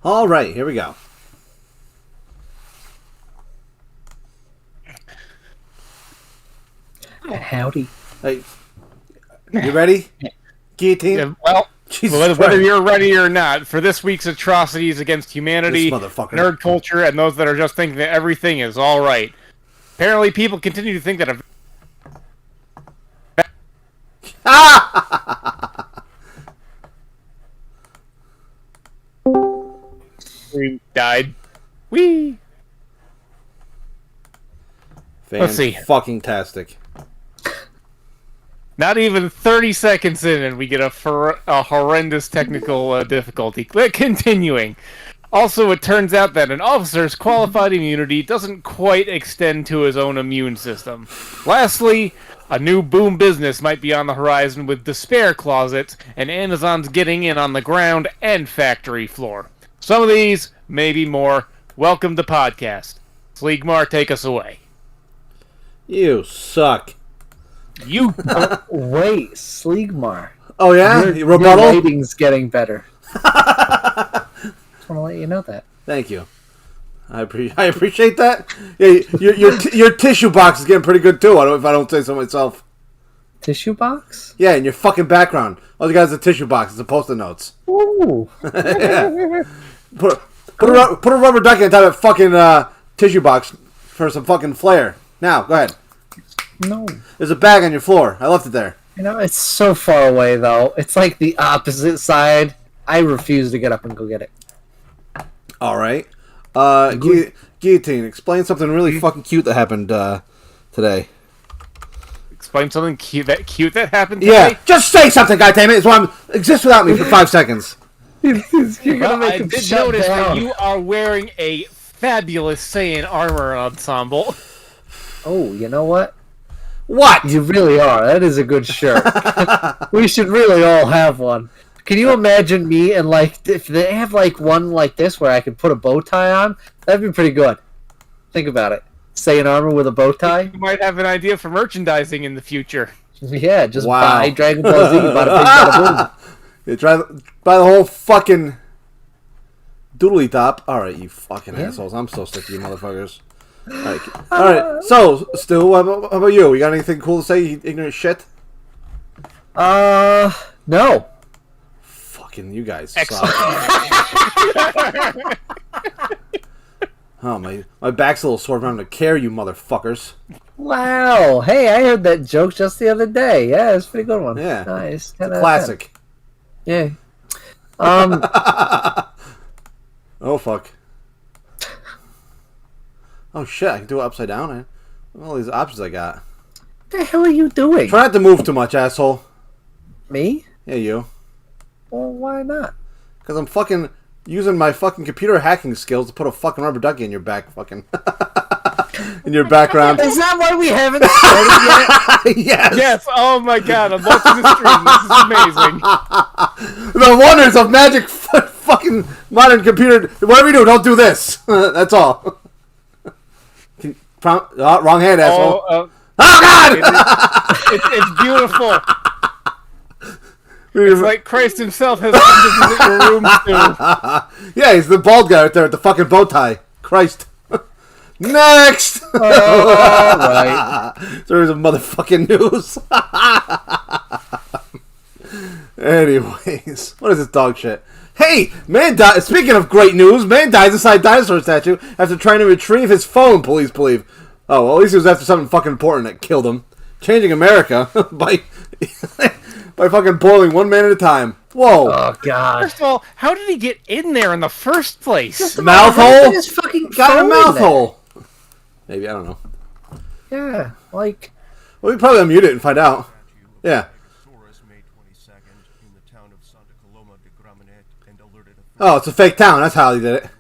All right, here we go. Howdy. Hey, you ready? Gheeotine? Yeah, well, whether you're ready or not, for this week's atrocities against humanity, nerd culture, and those that are just thinking that everything is all right. Apparently, people continue to think that we died. Whee! Let's see. Fucking-tastic. Not even 30 seconds in, and we get a horrendous technical difficulty. Continuing. Also, it turns out that an officer's qualified immunity doesn't quite extend to his own immune system. Lastly, a new boom business might be on the horizon with despair closets, and Amazon's getting in on the ground and factory floor. Some of these, maybe more. Welcome to podcast. Sleegmar, take us away. You suck. You wait, Sleegmar. Oh yeah, your rebuttal. Your rating's getting better. Just want to let you know that. Thank you. I appreciate that. Yeah, your tissue box is getting pretty good too. If I don't say so myself. Tissue box? Yeah, in your fucking background. All you guys have a tissue box. It's a post-it notes. Ooh. Yeah. Put a rubber ducky on top of that fucking tissue box for some fucking flair. Now, go ahead. No. There's a bag on your floor. I left it there. You know, it's so far away, though. It's like the opposite side. I refuse to get up and go get it. All right. Gheeotine, explain something really fucking cute that happened today. Explain something cute that happened today? Yeah, just say something, goddammit. It's why exist without me for 5 seconds. You're gonna make I him did shut notice down. that you are wearing a fabulous Saiyan armor ensemble. Oh, you know what? What? You really are. That is a good shirt. We should really all have one. Can you imagine me and, like, if they have, like, one like this where I could put a bow tie on? That'd be pretty good. Think about it. Saiyan armor with a bow tie? You might have an idea for merchandising in the future. Yeah, just buy Dragon Ball Z, bada bing, bada boom. You try buy the whole fucking doodly top. All right, you fucking assholes. I'm so sick of you motherfuckers. All right. So, Stu, how about you? You got anything cool to say, you ignorant shit? No. Fucking you guys Excellent. suck. Oh, my back's a little sore from having to carry you motherfuckers. Wow. Hey, I heard that joke just the other day. Yeah, it's a pretty good one. Yeah. Nice. Classic. Yeah. Oh, fuck. Oh, shit, I can do it upside down, man. All these options I got. What the hell are you doing? Try not to move too much, asshole. Me? Yeah, you. Well, why not? Because I'm fucking using my fucking computer hacking skills to put a fucking rubber ducky in your back, fucking... in your background. Is that why we haven't started yet? Yes! Yes, oh my god, I'm watching the stream. This is amazing. The wonders of magic fucking modern computer... Whatever you do, don't do this. That's all. Wrong hand, asshole. Oh, God! It's beautiful. It's like Christ himself has come to visit your room, too. Yeah, he's the bald guy right there with the fucking bow tie. Christ. Next! Alright. There's a motherfucking news. Anyways, what is this dog shit? Hey, man died. Speaking of great news, man dies inside Dinosaur Statue after trying to retrieve his phone, police believe. Oh, well, at least it was after something fucking important that killed him. Changing America by fucking boiling one man at a time. Whoa. Oh, God. First of all, how did he get in there in the first place? Mouth hole? His fucking got a phone mouth in there. hole. Maybe, I don't know. Yeah, like... Well, we can probably unmute it and find out. Yeah. Oh, it's a fake town. That's how he did it.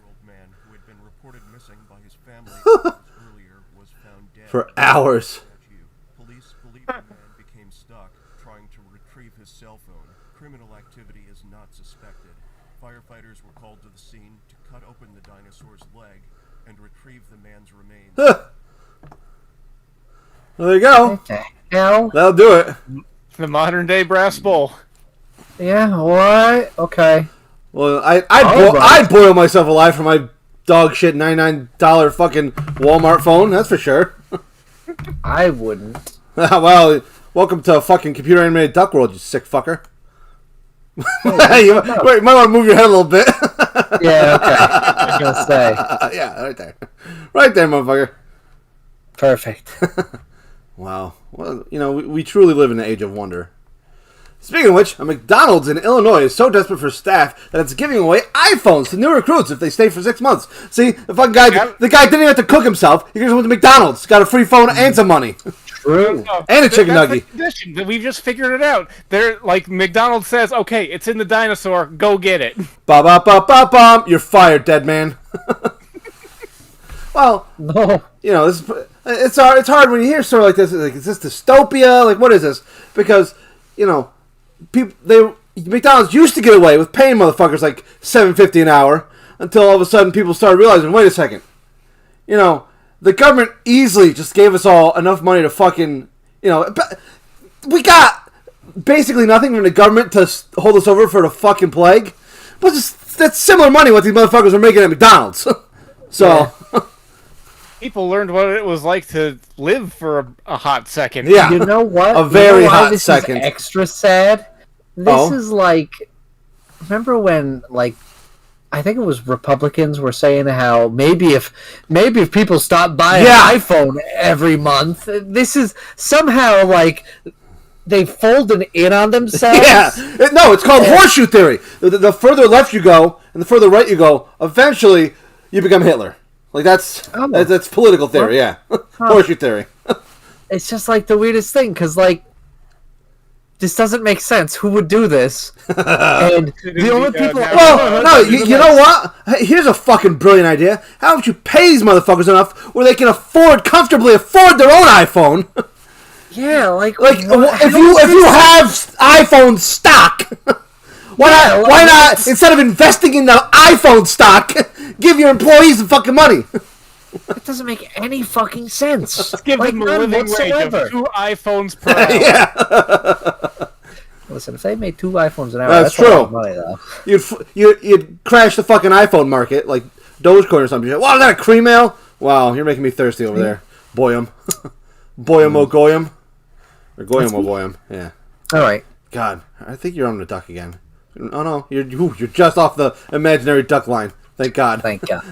For hours. Police believe the man became stuck trying to retrieve his cell phone. Criminal activity is not suspected. Firefighters were called to the scene to cut open the dinosaur's leg and retrieve the man's remains. Well, there you go. What the hell? That'll do it. The modern day brass bowl. Yeah, what? Okay. Well, I'd boil myself alive for my dog shit $99 fucking Walmart phone. That's for sure. I wouldn't. Well, welcome to fucking computer animated duck world, you sick fucker. You might want to move your head a little bit. Yeah, okay. I was gonna say. Yeah, right there, motherfucker. Perfect. Wow. Well, we truly live in an age of wonder. Speaking of which, a McDonald's in Illinois is so desperate for staff that it's giving away iPhones to new recruits if they stay for 6 months. See, the guy didn't even have to cook himself. He just went to McDonald's, got a free phone and some money. True. And a chicken nugget. We've just figured it out. They're like McDonald's says, okay, it's in the dinosaur, go get it. Ba-ba-ba-ba-bum. You're fired, dead man. Well, No. it's hard when you hear a story like this. Like, is this dystopia? Like, what is this? Because, McDonald's used to get away with paying motherfuckers like $7.50 an hour until all of a sudden people started realizing, wait a second, the government easily just gave us all enough money to fucking, we got basically nothing from the government to hold us over for the fucking plague, but that's similar money what these motherfuckers are making at McDonald's. So. Yeah. People learned what it was like to live for a hot second. Yeah. You know what? A very hot this second. Is extra sad. This is like, remember when I think it was Republicans were saying how maybe if people stop buying an iPhone every month, this is somehow like they folded in on themselves. Yeah. No, it's called horseshoe theory. The further left you go and the further right you go, eventually you become Hitler. Like that's political theory, yeah. Horseshoe theory. It's just like the weirdest thing, because this doesn't make sense. Who would do this? And the only people. Well, no, you know what? Here's a fucking brilliant idea. How about you pay these motherfuckers enough where they can comfortably afford their own iPhone? Yeah, like if you have iPhone stock. Why not, instead of investing in the iPhone stock, give your employees some fucking money? It doesn't make any fucking sense. Just give them a living wage of 2 iPhones per hour. Yeah. Listen, if they made 2 iPhones an hour, that's true. A lot of money, though. You'd crash the fucking iPhone market, like Dogecoin or something. Wow, is that a cream ale? Wow, you're making me thirsty over there. Boyum. Boyum o goyum. Or goyum o boyum. Yeah. Alright. God, I think you're on the duck again. Oh no, you're just off the imaginary duck line. Thank God. Thank God.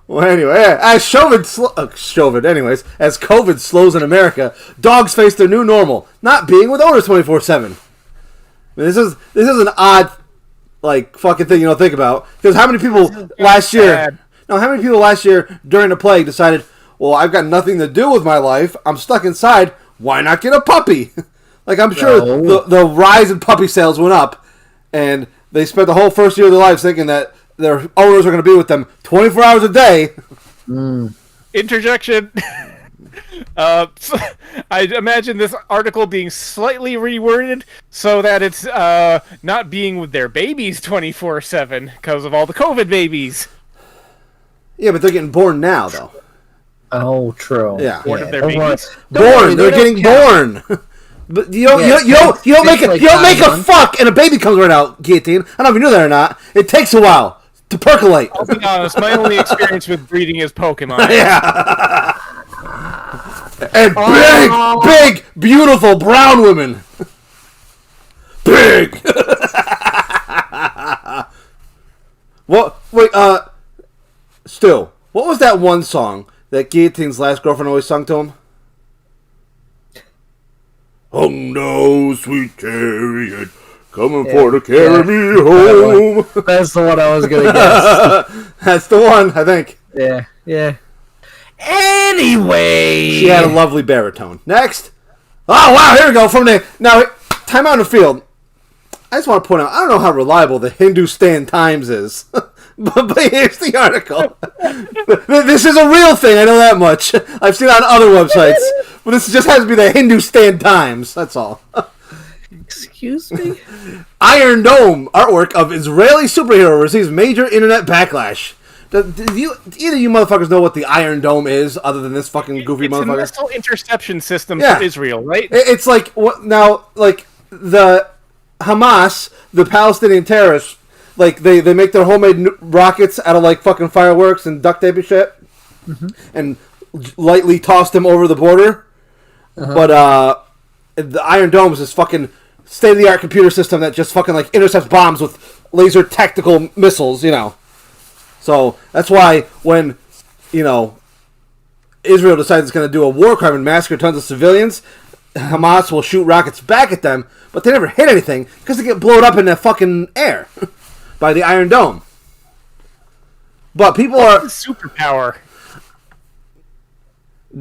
Well, anyway, as COVID slows in America, dogs face their new normal, not being with owners 24/7. This is an odd, fucking thing you don't think about. Because how many people last year during the plague decided, well, I've got nothing to do with my life. I'm stuck inside. Why not get a puppy? I'm sure the rise in puppy sales went up, and they spent the whole first year of their lives thinking that their owners are going to be with them 24 hours a day. Interjection. I imagine this article being slightly reworded so that it's not being with their babies 24/7 because of all the COVID babies. Yeah, but they're getting born now, though. Oh, true. Yeah. Born of their babies. Born. They're getting born. But you don't make a fuck and a baby comes right out, Gheeotine. I don't know if you knew that or not. It takes a while to percolate. I'll be honest, my only experience with breeding is Pokemon. Yeah. And big, beautiful brown women. Big. What? Wait. Still, what was that one song that Gheeotine's last girlfriend always sung to him? Oh no, sweet chariot, coming for to carry me home. That's the one I was gonna guess. That's the one, I think. Yeah. Anyway, She had a lovely baritone. Next. Oh, wow, here we go. Now, time out in the field. I just want to point out, I don't know how reliable the Hindustan Times is. but here's the article. This is a real thing, I know that much. I've seen it on other websites. But this just has to be the Hindustan Times. That's all. Excuse me? Iron Dome artwork of Israeli superhero receives major internet backlash. Do either you motherfuckers know what the Iron Dome is, other than this fucking goofy motherfucker? It's a missile interception system Yeah. for Israel, right? It's like what now? Like the Hamas, the Palestinian terrorists, like they make their homemade rockets out of like fucking fireworks and duct tape and shit, and lightly toss them over the border. But the Iron Dome is this fucking state-of-the-art computer system that just fucking like intercepts bombs with laser tactical missiles, you know. So that's why when, you know, Israel decides it's going to do a war crime and massacre tons of civilians, Hamas will shoot rockets back at them, but they never hit anything because they get blown up in the fucking air by the Iron Dome. But people are... Superpower.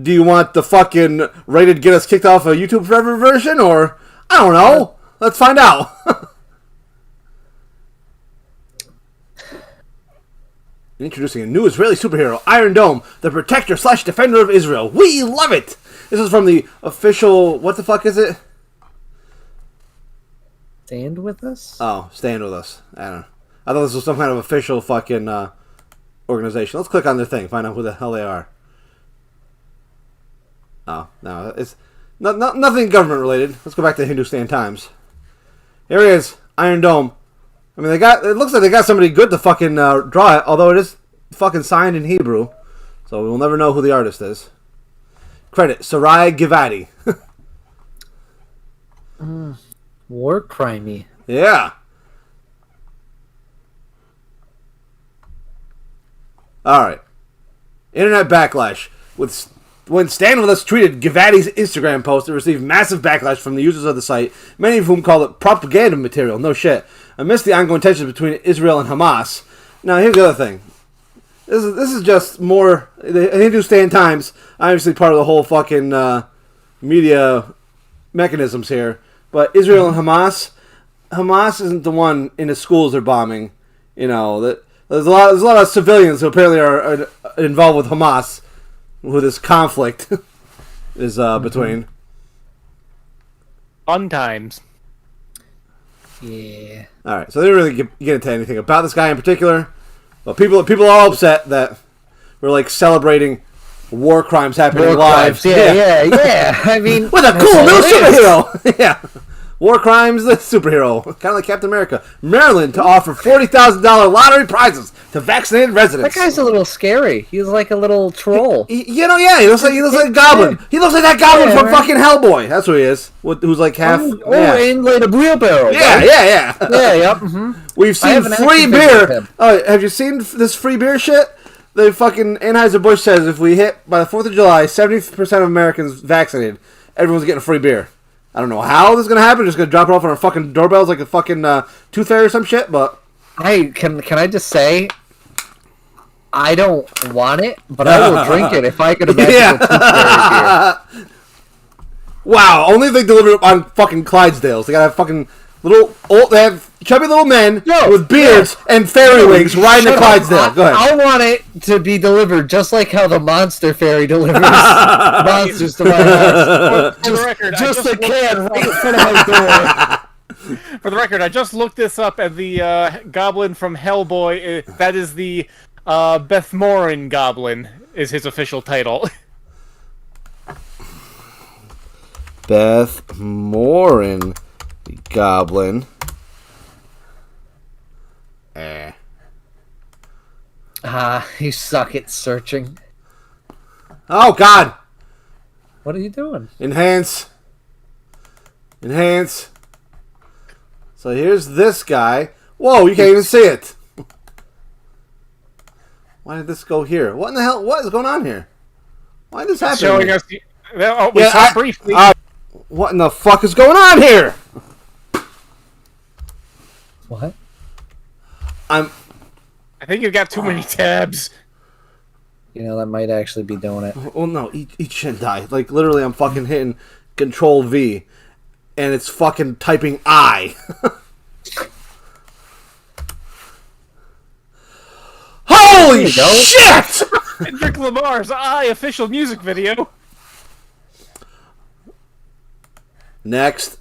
Do you want the fucking rated get us kicked off of YouTube forever version, or... I don't know. Let's find out. Introducing a new Israeli superhero, Iron Dome, the protector / defender of Israel. We love it! This is from the official... What the fuck is it? Stand with us? Oh, Stand With Us. I don't know. I thought this was some kind of official fucking organization. Let's click on their thing, find out who the hell they are. Oh, no. It's nothing government related. Let's go back to Hindustan Times. Here he is, Iron Dome. I mean, it looks like they got somebody good to fucking draw it, although it is fucking signed in Hebrew. So we'll never know who the artist is. Credit, Sarai Gheeotine. War crimey. Yeah. Alright. Internet backlash. When Stand With Us tweeted Gheeotine's Instagram post, it received massive backlash from the users of the site, many of whom called it propaganda material. No shit. Amidst the ongoing tensions between Israel and Hamas. Now, here's the other thing. This is just more... The Hindustan Times, obviously part of the whole fucking media mechanisms here. But Israel and Hamas isn't the one in the schools they're bombing. You know, there's a lot of civilians who apparently are involved with Hamas, who this conflict is between. Fun times. Yeah. All right, so they didn't really get into anything about this guy in particular, but people are all upset that we're like celebrating war crimes happening live. Yeah. I mean, with a cool new superhero. Yeah, war crimes, the superhero, kind of like Captain America. Maryland to offer $40,000 lottery prizes to vaccinated residents. That guy's a little scary. He's like a little troll. He looks like a goblin. He looks like that goblin from fucking Hellboy. That's who he is. Who's like half. And laid a wheelbarrow. Yeah. Yeah, yep. Mm-hmm. We've seen free beer. Oh, have you seen this free beer shit? The fucking Anheuser-Busch says if we hit by the 4th of July, 70% of Americans vaccinated, everyone's getting a free beer. I don't know how this is gonna happen. Just gonna drop it off on our fucking doorbells like a fucking tooth fairy or some shit. But can I just say, I don't want it, but I will drink it if I could imagine a tooth fairy beer. Wow, only if they deliver it on fucking Clydesdales. They gotta have fucking they have chubby little men with beards and fairy wings riding a Clydesdale. Go ahead. I want it to be delivered just like how the Monster Fairy delivers monsters to my house. For the record, just a can right in front of my door. For the record, I just looked this up, and the goblin from Hellboy, that is the Bethmorin Goblin, is his official title. Bethmorin Goblin. You suck at searching. Oh, God. What are you doing? Enhance. So here's this guy. Whoa, you can't even see it. Why did this go here? What in the hell? What is going on here? Why did this happen? Showing us... we saw briefly. What in the fuck is going on here? What? I think you've got too many tabs. That might actually be doing it. Well, no, eat shit and die. Like, literally, I'm fucking hitting Control V, and it's fucking typing I. Holy shit! Kendrick Lamar's I official music video. Next.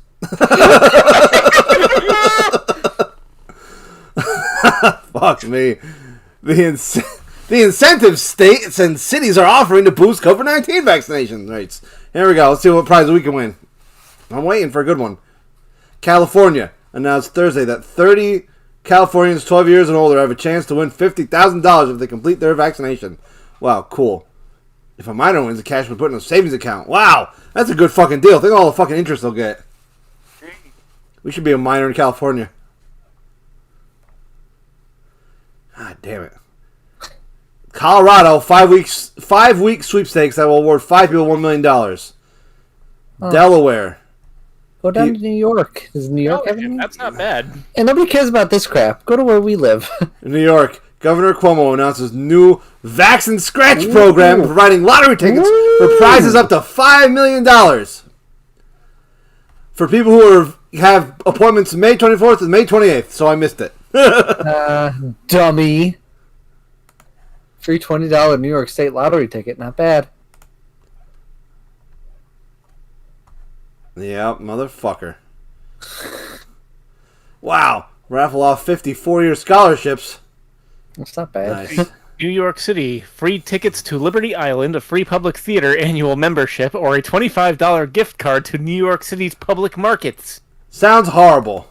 Fuck me. The incentive states and cities are offering to boost COVID-19 vaccination rates. Here we go. Let's see what prize we can win. I'm waiting for a good one. California announced Thursday that 30 Californians 12 years and older have a chance to win $50,000 if they complete their vaccination. Wow, cool. If a minor wins, the cash will be put in a savings account. Wow, that's a good fucking deal. Think of all the fucking interest they'll get. We should be a minor in California. God damn it. Colorado, 5-week sweepstakes that will award 5 people $1 million. Delaware. Go down to New York. Does New York have any? That's not bad. And nobody cares about this crap. Go to where we live. In New York, Governor Cuomo announces new Vax and Scratch program providing lottery tickets for prizes up to $5 million. For people who have appointments May 24th and May 28th, so I missed it. Dummy. Free $20 New York State lottery ticket. Not bad. Yeah, motherfucker. Wow. Raffle off 50 4-year scholarships. That's not bad. Nice. New York City, free tickets to Liberty Island, a free public theater annual membership, or a $25 gift card to New York City's public markets. Sounds horrible.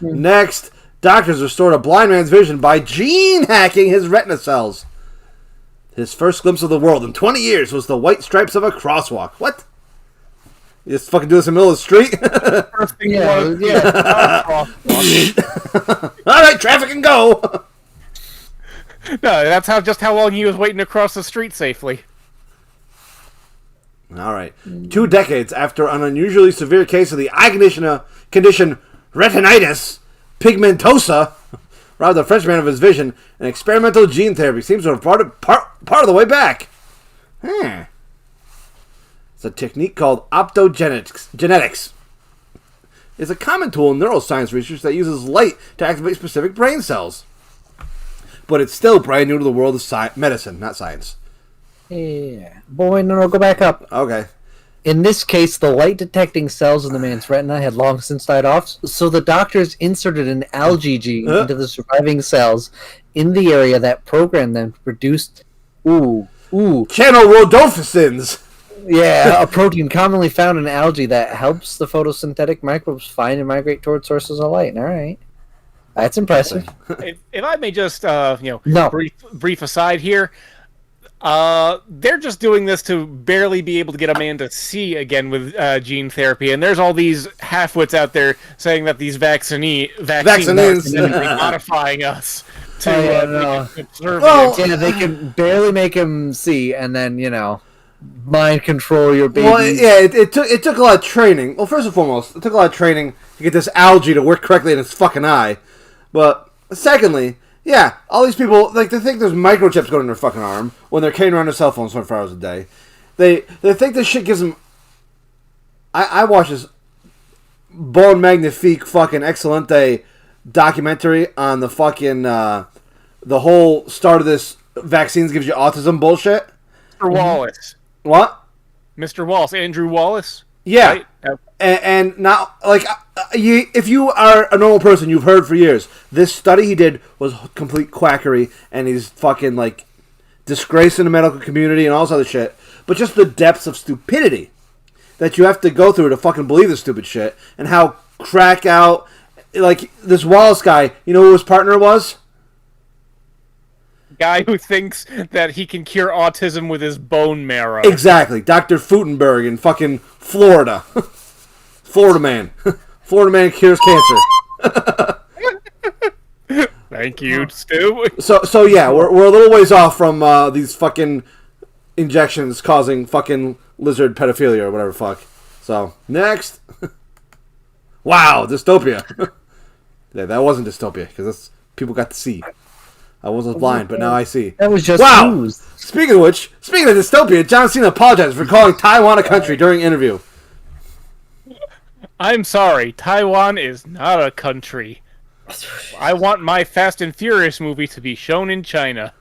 Next, doctors restored a blind man's vision by gene hacking his retina cells. His first glimpse of the world in 20 years was the white stripes of a crosswalk. What? You just fucking do this in the middle of the street? First thing Yeah. All right, traffic and go. No, that's how long he was waiting to cross the street safely. All right. 2 decades after an unusually severe case of the eye condition retinitis pigmentosa robbed the Frenchman of his vision, an experimental gene therapy seems to have brought it part of the way back. It's a technique called optogenetics. It's a common tool in neuroscience research that uses light to activate specific brain cells. But it's still brand new to the world of medicine, not science. Yeah. Boy, no, go back up. Okay. In this case, the light-detecting cells in the man's retina had long since died off, so the doctors inserted an algae gene into the surviving cells in the area that programmed them to produce... Channel rhodopsins! Yeah, a protein commonly found in algae that helps the photosynthetic microbes find and migrate towards sources of light. All right. That's impressive. If I may just, No. brief aside here, they're just doing this to barely be able to get a man to see again with gene therapy, and there's all these half-wits out there saying that these vaccines are modifying us to conserve. Yeah, they can barely make him see, and then, mind control your baby. Well, yeah, it took a lot of training. Well, first and foremost, it took a lot of training to get this algae to work correctly in his fucking eye. But secondly, yeah, all these people, like, they think there's microchips going in their fucking arm when they're carrying around their cell phones 24 hours a day. They think this shit gives them... I watched this Bon Magnifique fucking Excelente documentary on the fucking... the whole start of this vaccines gives you autism bullshit. Mr. Wallace. What? Mr. Wallace. Andrew Wallace? Yeah. Right? And now, like, if you are a normal person, you've heard for years, this study he did was complete quackery, and he's fucking, like, disgracing the medical community and all this other shit. But just the depths of stupidity that you have to go through to fucking believe this stupid shit, and how crack out, like, this Wallace guy, you know who his partner was? Guy who thinks that he can cure autism with his bone marrow. Exactly. Dr. Futenberg in fucking Florida. Florida man. Florida man cures cancer. Thank you, Stu. So yeah, we're a little ways off from these fucking injections causing fucking lizard pedophilia or whatever fuck. So, next. Wow, dystopia. Yeah, that wasn't dystopia, because people got to see. I was blind, but now I see. That was just wow. news. Speaking of dystopia, John Cena apologized for calling Taiwan a country during interview. I'm sorry, Taiwan is not a country. I want my Fast and Furious movie to be shown in China.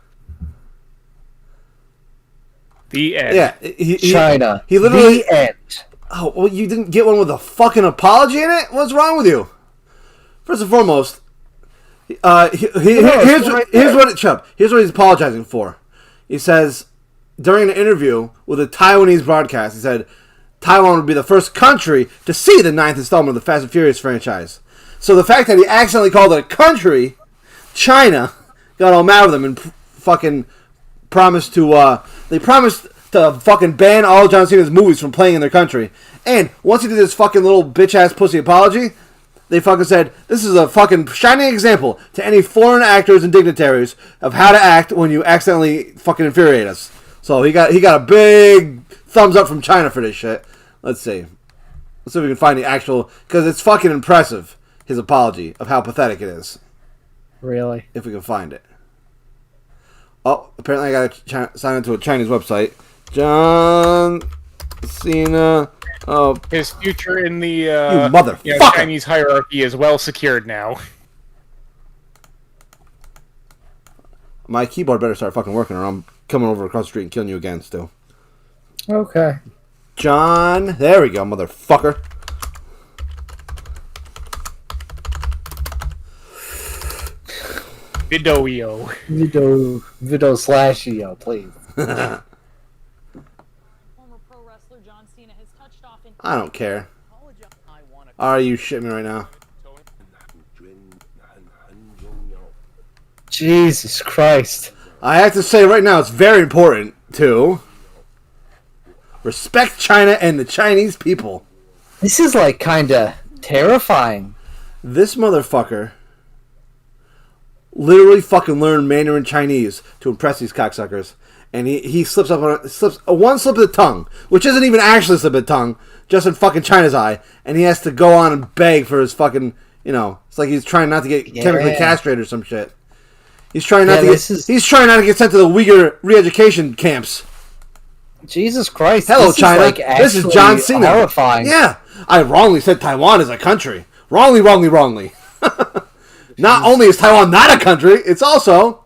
The end. Yeah, China. He literally. The end. Oh, well, you didn't get one with a fucking apology in it? What's wrong with you? First and foremost, here's what he's apologizing for. He says, during an interview with a Taiwanese broadcast, he said, Taiwan would be the first country to see the 9th installment of the Fast and Furious franchise. So the fact that he accidentally called it a country, China, got all mad with him and fucking promised to, they promised to fucking ban all John Cena's movies from playing in their country. And once he did this fucking little bitch-ass pussy apology, they fucking said, this is a fucking shining example to any foreign actors and dignitaries of how to act when you accidentally fucking infuriate us. So he got a big thumbs up from China for this shit. Let's see. Let's see if we can find the actual... Because it's fucking impressive, his apology, of how pathetic it is. Really? If we can find it. Oh, apparently I gotta sign into a Chinese website. John Cena... Oh, his future in the Chinese hierarchy is well secured now. My keyboard better start fucking working or I'm coming over across the street and killing you again still. Okay. John, there we go, motherfucker. Video /eo, please. I don't care. Are you shitting me right now? Jesus Christ. I have to say right now, it's very important to respect China and the Chinese people. This is like kinda terrifying. This motherfucker literally fucking learned Mandarin Chinese to impress these cocksuckers. And he slips one slip of the tongue, which isn't even actually a slip of the tongue, just in fucking China's eye, and he has to go on and beg for his fucking, it's like he's trying not to get chemically castrated or some shit. He's trying not to he's trying not to get sent to the Uyghur re-education camps. Jesus Christ. Hello, China. This is John Cena. Horrifying. Yeah. I wrongly said Taiwan is a country. Wrongly. Not only is Taiwan not a country, it's also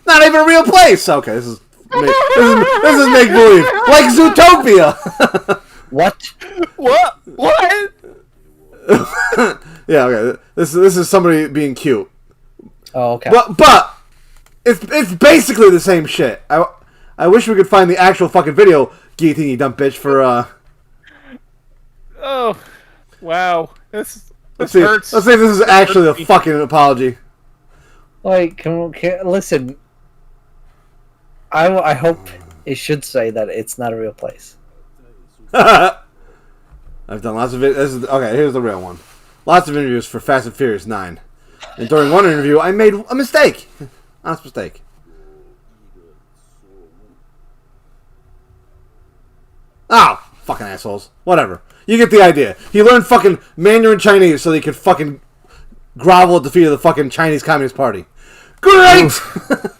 not even a real place. Okay, this is make believe, like Zootopia. What? Yeah, okay. This is somebody being cute. Oh, okay. But it's basically the same shit. I wish we could find the actual fucking video, Gheeotine, you dumb bitch, for Oh, wow. This hurts. Let's see if this is actually a fucking apology. Like, listen. I hope it should say that it's not a real place. I've done lots of videos. Okay, here's the real one. Lots of interviews for Fast and Furious 9. And during one interview, I made a mistake. Honest mistake. Oh, fucking assholes. Whatever. You get the idea. He learned fucking Mandarin Chinese so that he could fucking grovel at the feet of the fucking Chinese Communist Party. Great! Oof.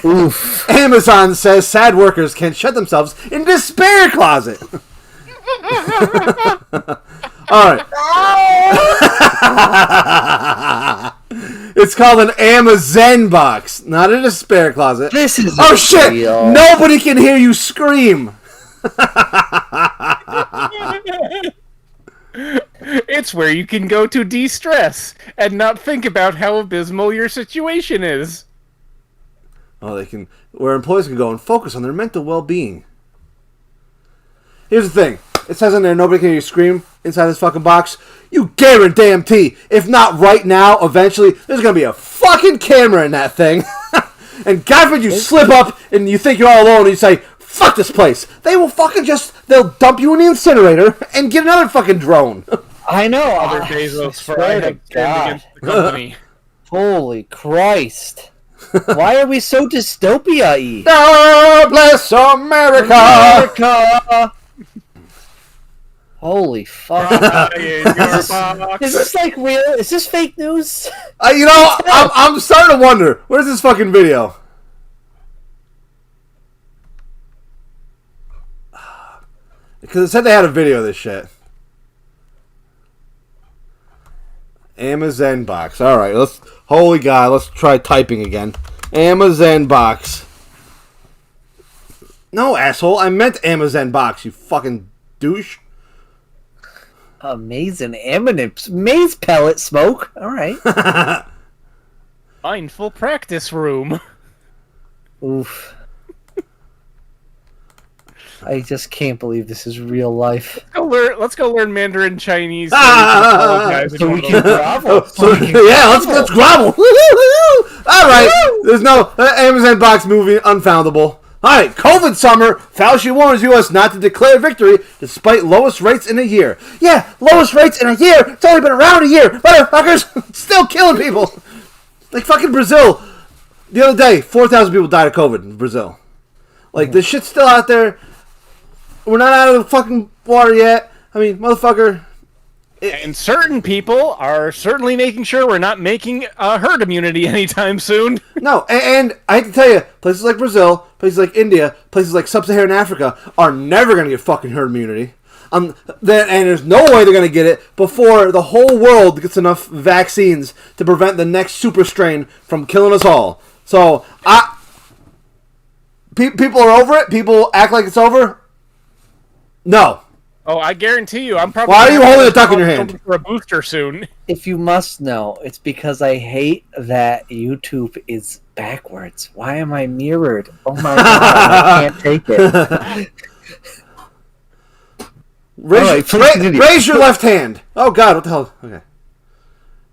Oof. Amazon says sad workers can shut themselves in despair closet. Alright. It's called an Amazon box, not a despair closet. This is shit! Real. Nobody can hear you scream! It's where you can go to de-stress and not think about how abysmal your situation is. Oh, where employees can go and focus on their mental well-being. Here's the thing. It says in there, nobody can hear you scream inside this fucking box. You guarantee, if not right now, eventually, there's going to be a fucking camera in that thing. And God forbid you slip up and you think you're all alone and you say, fuck this place. They will fucking they'll dump you in the incinerator and get another fucking drone. I know. Other Bezos for I have turned against the company. Holy Christ. Why are we so dystopia-y? God bless America! America! Holy fuck. Is this like real? Is this fake news? I'm starting to wonder, where's this fucking video? Because it said they had a video of this shit. Amazon box. Alright, holy God, let's try typing again. Amazon box. No, asshole, I meant Amazon box, you fucking douche. Amazing M&M's maze pellet smoke. All right. Mindful practice room. Oof. I just can't believe this is real life. Let's go learn Mandarin Chinese. So we can grovel. Let's grovel. All right. There's no Amazon box movie unfoundable. All right, COVID summer. Fauci warns U.S. not to declare victory despite lowest rates in a year. Yeah, lowest rates in a year. It's only been around a year. Motherfuckers, still killing people. Like fucking Brazil. The other day, 4,000 people died of COVID in Brazil. Like, this shit's still out there. We're not out of the fucking water yet. I mean, motherfucker. And certain people are certainly making sure we're not making herd immunity anytime soon. No, and I hate to tell you, places like Brazil, places like India, places like Sub-Saharan Africa are never going to get fucking herd immunity. And there's no way they're going to get it before the whole world gets enough vaccines to prevent the next super strain from killing us all. So, people are over it. People act like it's over. No. Oh, I guarantee you, I'm probably. Why are you holding a duck in your hand? For a booster soon. If you must know, it's because I hate that YouTube is backwards. Why am I mirrored? Oh my god, I can't take it. Raise your left hand. Oh god, what the hell? Okay.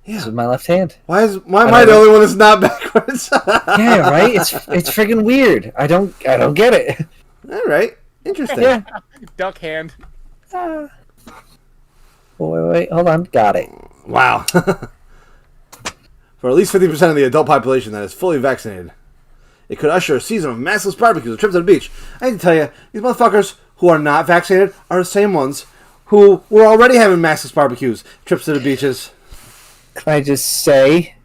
Yeah. This is my left hand. Why am I the only one that's not backwards? Yeah, right? It's friggin' weird. I don't get it. All right. Interesting. Yeah. Duck hand. Wait, hold on. Got it. Wow. For at least 50% of the adult population that is fully vaccinated, it could usher a season of massless barbecues and trips to the beach. I hate to tell you, these motherfuckers who are not vaccinated are the same ones who were already having massless barbecues, trips to the beaches. Can I just say,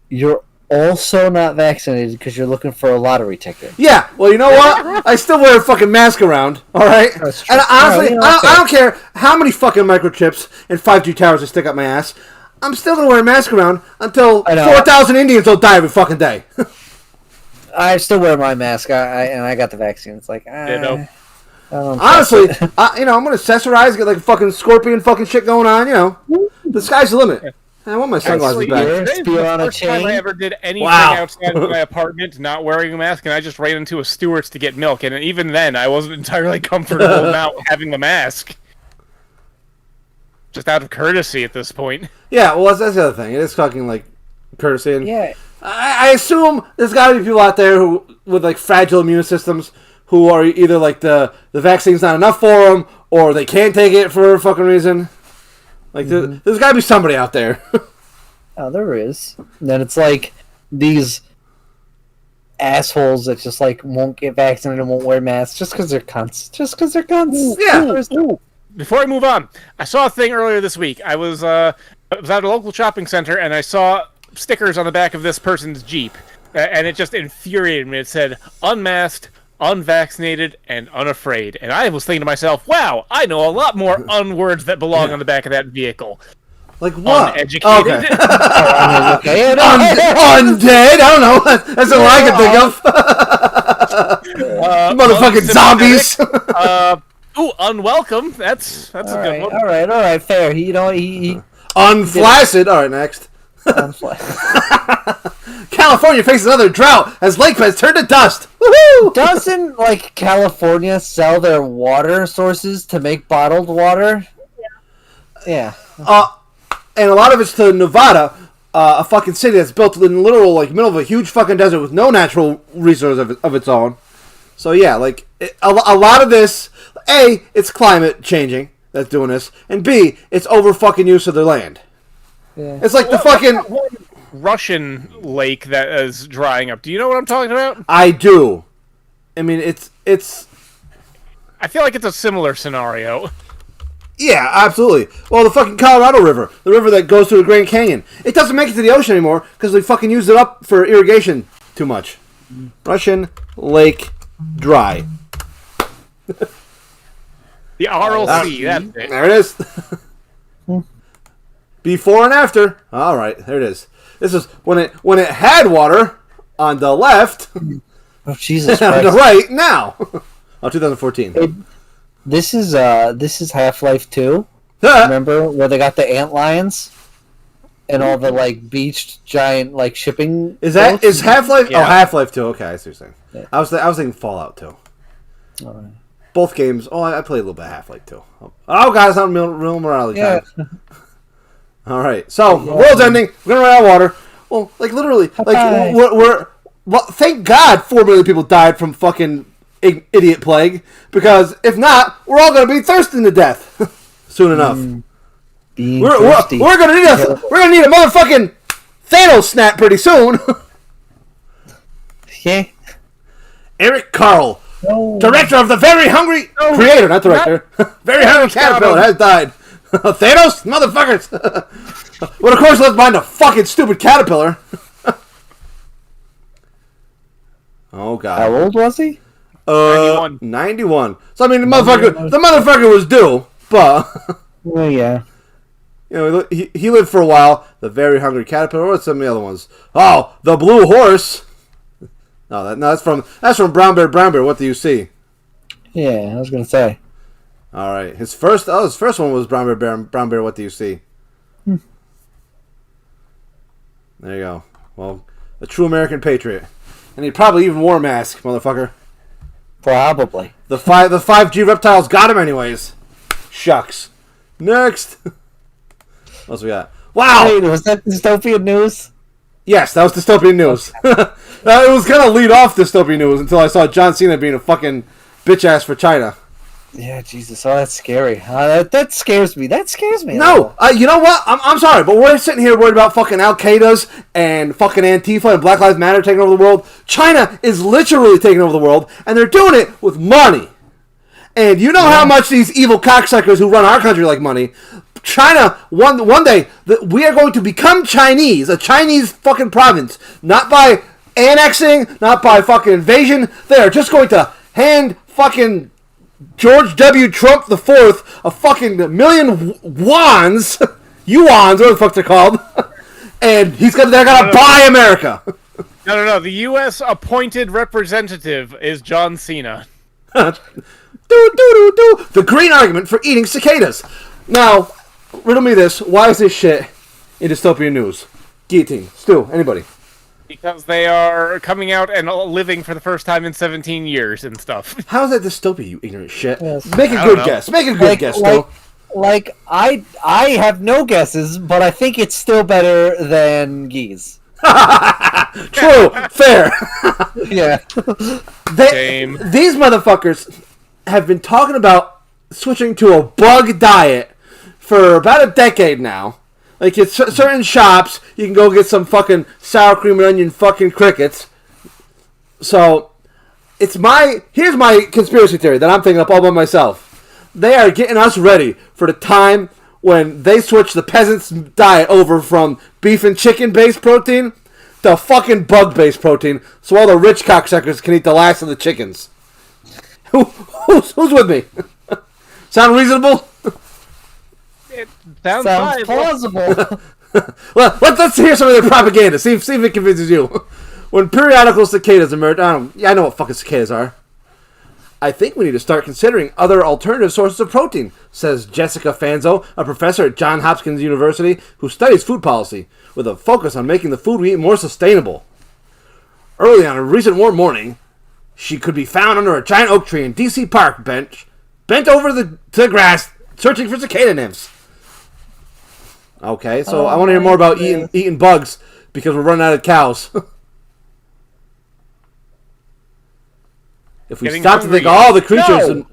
you're also not vaccinated because you're looking for a lottery ticket. Yeah, well, you know what? I still wear a fucking mask around, alright? And honestly, I don't care how many fucking microchips and 5G towers I stick up my ass. I'm still going to wear a mask around until 4,000 Indians will die every fucking day. I still wear my mask, and I got the vaccine. It's like, honestly, I'm going to accessorize, get like a fucking scorpion fucking shit going on, The sky's the limit. I want my sunglasses back. Today's the first time I ever did anything outside of my apartment not wearing a mask, and I just ran into a Stewart's to get milk, and even then, I wasn't entirely comfortable about having the mask. Just out of courtesy at this point. Yeah, well, that's the other thing. It is fucking, like, courtesy. And yeah. I assume there's got to be people out there who with, like, fragile immune systems who are either, like, the vaccine's not enough for them, or they can't take it for a fucking reason. Like, there's got to be somebody out there. Oh, there is. And then it's like these assholes that just, like, won't get vaccinated and won't wear masks just because they're cunts. Yeah. Before I move on, I saw a thing earlier this week. I was at a local shopping center, and I saw stickers on the back of this person's Jeep. And it just infuriated me. It said, unmasked, unvaccinated, and unafraid. And I was thinking to myself, wow, I know a lot more words that belong on the back of that vehicle. Like what? Uneducated. Okay. Undead? I don't know. That's all I can think of. Motherfucking zombies. Unwelcome. That's a good one. All right, fair. He Unflaccid. All right, next. California faces another drought as lake beds turn to dust. Woohoo! Doesn't, like, California sell their water sources to make bottled water? Yeah. And a lot of it's to Nevada, a fucking city that's built in the literal, like, middle of a huge fucking desert with no natural resource of its own. So yeah, like, a lot of this, A, it's climate changing that's doing this, and B, it's over fucking use of their land. Yeah. It's like the fucking Russian lake that is drying up. Do you know what I'm talking about? I do. I mean, it's. I feel like it's a similar scenario. Yeah, absolutely. Well, the fucking Colorado River, the river that goes through the Grand Canyon, it doesn't make it to the ocean anymore because we fucking used it up for irrigation too much. Russian Lake dry. The RLC, that's it. There it is. Before and after. All right, there it is. This is when it had water on the left. Oh Jesus On Christ! the right now. 2014. This is Half-Life 2. Remember where they got the antlions and all the like beached giant like shipping? Is boats? Half-Life? Yeah. Oh, Half-Life 2. Okay, I see what you're saying. Yeah. I was thinking Fallout 2. All right. Both games. Oh, I played a little bit of Half-Life 2. Oh, guys, not real morality Yeah. time. All right, so world's ending. We're gonna run out of water. Well, like literally, like we're well, thank God 4 million people died from fucking idiot plague, because if not, we're all gonna be thirsting to death soon enough. We're gonna need a motherfucking Thanos snap pretty soon. Yeah. Eric Carl, No. director of the Very Hungry creator, not director. Very Hungry Caterpillar has died. Thanos, motherfuckers. Well, of course, let's mind the fucking stupid caterpillar. Oh god. How old was he? 91. 91. So I mean, the motherfucker was due, but Well, yeah. you know, he lived for a while. The Very Hungry Caterpillar. What's some of the other ones? Oh, the Blue Horse. No, that's from Brown Bear. Brown Bear. What do you see? Yeah, I was gonna say. All right, his first one was Brown Bear. What do you see? There you go. Well, a true American patriot, and he probably even wore a mask, motherfucker. Probably. The 5G reptiles got him anyways. Shucks. Next. What else we got? Wow. Wait, was that dystopian news? Yes, that was dystopian news. It was gonna lead off dystopian news until I saw John Cena being a fucking bitch ass for China. Yeah, Jesus. Oh, that's scary. That scares me. That scares me. No, you know what? I'm sorry, but we're sitting here worried about fucking Al Qaeda's and fucking Antifa and Black Lives Matter taking over the world. China is literally taking over the world, and they're doing it with money. And you know how much these evil cocksuckers who run our country like money. China, one day, we are going to become Chinese, a Chinese fucking province, not by annexing, not by fucking invasion. They are just going to hand fucking George W. Trump IV a fucking million yuans, what the fuck they're called, and they're gonna buy America. No. The U.S. appointed representative is John Cena. The green argument for eating cicadas. Now, riddle me this: why is this shit in dystopian news? Gheeotine, Stu, anybody? Because they are coming out and living for the first time in 17 years and stuff. How is that dystopia, you ignorant shit? Yes. Make a I good don't know. guess. Make a good guess, Stu. I have no guesses, but I think it's still better than Geese. True, fair. Yeah. Same. These motherfuckers have been talking about switching to a bug diet for about a decade now. Like, it's certain shops, you can go get some fucking sour cream and onion fucking crickets. So, here's my conspiracy theory that I'm thinking up all by myself. They are getting us ready for the time when they switch the peasants' diet over from beef and chicken-based protein to fucking bug-based protein, so all the rich cocksuckers can eat the last of the chickens. Who's with me? Sound reasonable? It sounds Sounds viable. plausible. Well, let's hear some of their propaganda. See if it convinces you. When periodical cicadas emerge, I know what fucking cicadas are. I think we need to start considering other alternative sources of protein, says Jessica Fanzo, a professor at Johns Hopkins University who studies food policy, with a focus on making the food we eat more sustainable. Early on a recent warm morning, she could be found under a giant oak tree in D.C. Park bench, bent over to the grass, searching for cicada nymphs. Okay, so I want to hear more about eating bugs because we're running out of cows. If we Getting stop to think of hungry. all the creatures,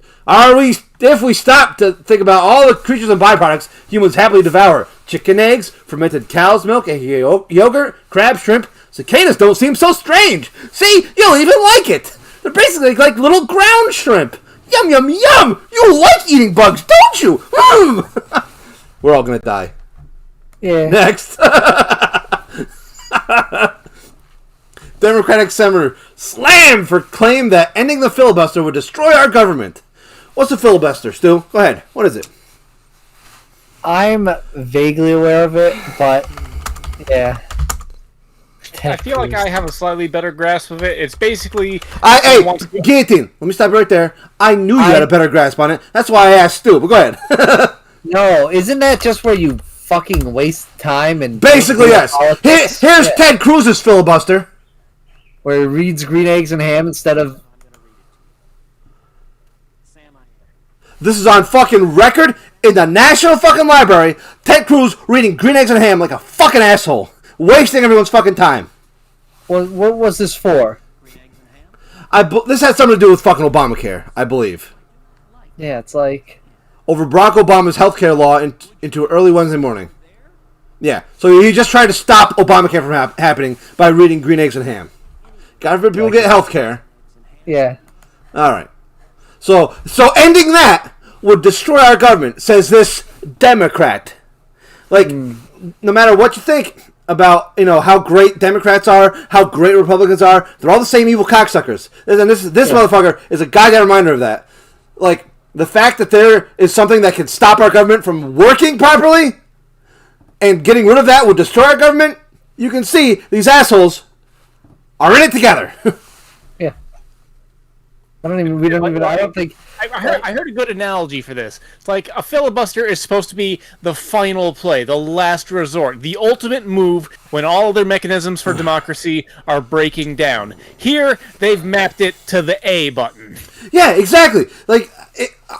if we stop to think about all the creatures and byproducts humans happily devour, chicken eggs, fermented cow's milk, and yogurt, crab, shrimp, cicadas don't seem so strange. See, you'll even like it. They're basically like little ground shrimp. Yum, yum, yum! You like eating bugs, don't you? We're all gonna die. Yeah. Next. Democratic Senator slammed for claim that ending the filibuster would destroy our government. What's a filibuster, Stu? Go ahead. What is it? I'm vaguely aware of it, but yeah. I feel like I have a slightly better grasp of it. It's basically... Hey, Gheeotine, let me stop you right there. I knew you had a better grasp on it. That's why I asked Stu, but go ahead. No, isn't that just where you fucking waste time and... Basically, yes. Here's Ted Cruz's filibuster. Where he reads Green Eggs and Ham instead of... This is on fucking record in the National fucking Library. Ted Cruz reading Green Eggs and Ham like a fucking asshole. Wasting everyone's fucking time. What was this for? This had something to do with fucking Obamacare, I believe. Yeah, it's like... Over Barack Obama's healthcare law into early Wednesday morning. Yeah, so he just tried to stop Obamacare from happening by reading Green Eggs and Ham. God forbid people get healthcare. Yeah. Alright. So ending that would destroy our government, says this Democrat. Like, no matter what you think about, how great Democrats are, how great Republicans are, they're all the same evil cocksuckers. And this motherfucker is a goddamn reminder of that. Like, the fact that there is something that can stop our government from working properly and getting rid of that would destroy our government, you can see these assholes are in it together. Yeah. I don't think... I heard a good analogy for this. It's like a filibuster is supposed to be the final play, the last resort, the ultimate move when all their mechanisms for democracy are breaking down. Here, they've mapped it to the A button. Yeah, exactly. Like,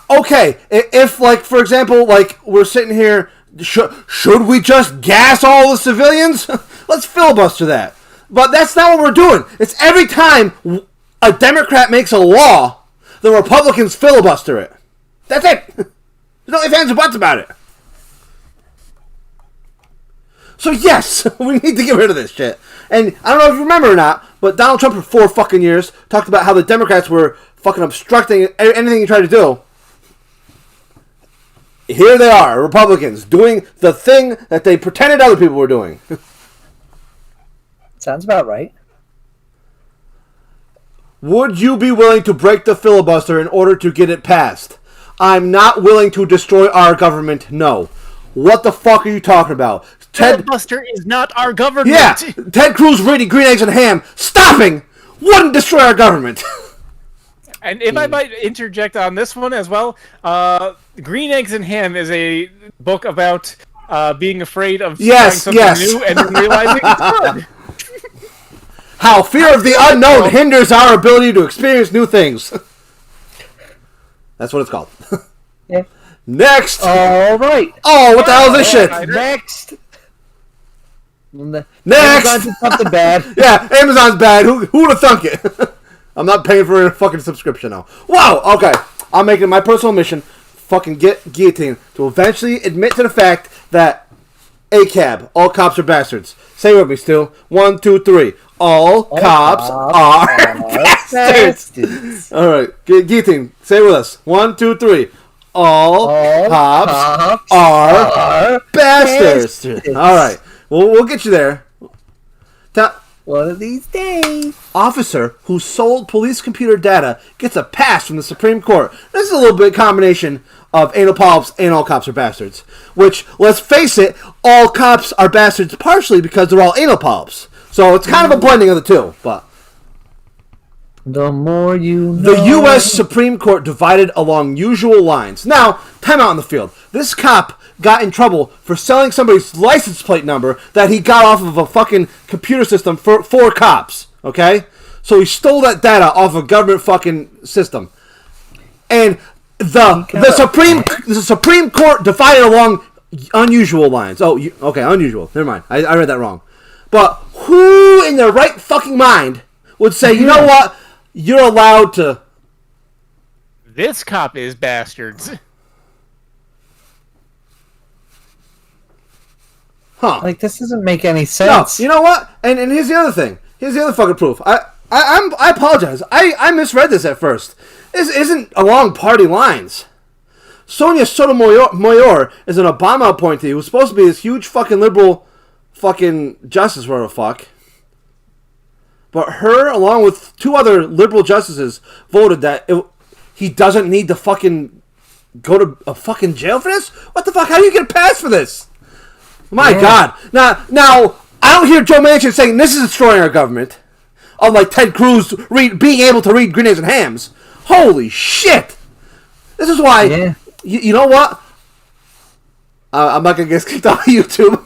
okay, if, like, for example, like, we're sitting here, should we just gas all the civilians? Let's filibuster that. But that's not what we're doing. It's every time a Democrat makes a law, the Republicans filibuster it. That's it. There's no ifs, ands, or buts about it. So yes, we need to get rid of this shit. And I don't know if you remember or not, but Donald Trump for 4 fucking years talked about how the Democrats were fucking obstructing anything he tried to do. Here they are, Republicans, doing the thing that they pretended other people were doing. Sounds about right. Would you be willing to break the filibuster in order to get it passed? I'm not willing to destroy our government, no. What the fuck are you talking about? Filibuster is not our government! Yeah! Ted Cruz reading Green Eggs and Ham, stopping, wouldn't destroy our government! And if I might interject on this one as well, Green Eggs and Ham is a book about being afraid of trying something new and then realizing it's good. How fear of the unknown hinders our ability to experience new things. That's what it's called. Yeah. Next! All right. Oh, what the hell is this shit? Next! Next! Amazon did something bad. Yeah, Amazon's bad. Who would have thunk it? I'm not paying for a fucking subscription now. Wow, okay. I'm making my personal mission, fucking get Gheeotine to eventually admit to the fact that ACAB, all cops are bastards. Say it with me, Stu. 1, 2, 3. All cops are bastards. All right, Gheeotine, say it with us. 1, 2, 3. All cops are bastards. All right, we'll get you there. One of these days. Officer who sold police computer data gets a pass from the Supreme Court. This is a little bit combination of anal polyps and all cops are bastards. Which, let's face it, all cops are bastards partially because they're all anal polyps. So it's kind of a blending of the two. But the more you know. The U.S. Supreme Court divided along usual lines. Now, time out in the field. This cop got in trouble for selling somebody's license plate number that he got off of a fucking computer system for cops. Okay? So he stole that data off a government fucking system. And the Supreme Court divided along unusual lines. Oh, okay, unusual. Never mind. I read that wrong. But who in their right fucking mind would say, you know what? You're allowed to... This cop is bastards. Huh. Like, this doesn't make any sense. No, you know what? And here's the other thing. Here's the other fucking proof. I apologize. I misread this at first. This isn't along party lines. Sonia Sotomayor is an Obama appointee who's supposed to be this huge fucking liberal fucking justice, whatever the fuck. But her, along with 2 other liberal justices, voted that he doesn't need to fucking go to a fucking jail for this? What the fuck? How do you get a pass for this? My God. Now, I don't hear Joe Manchin saying this is destroying our government. Unlike Ted Cruz being able to read Grenades and Hams. Holy shit! This is why... Yeah. You know what? I'm not going to get kicked off of YouTube.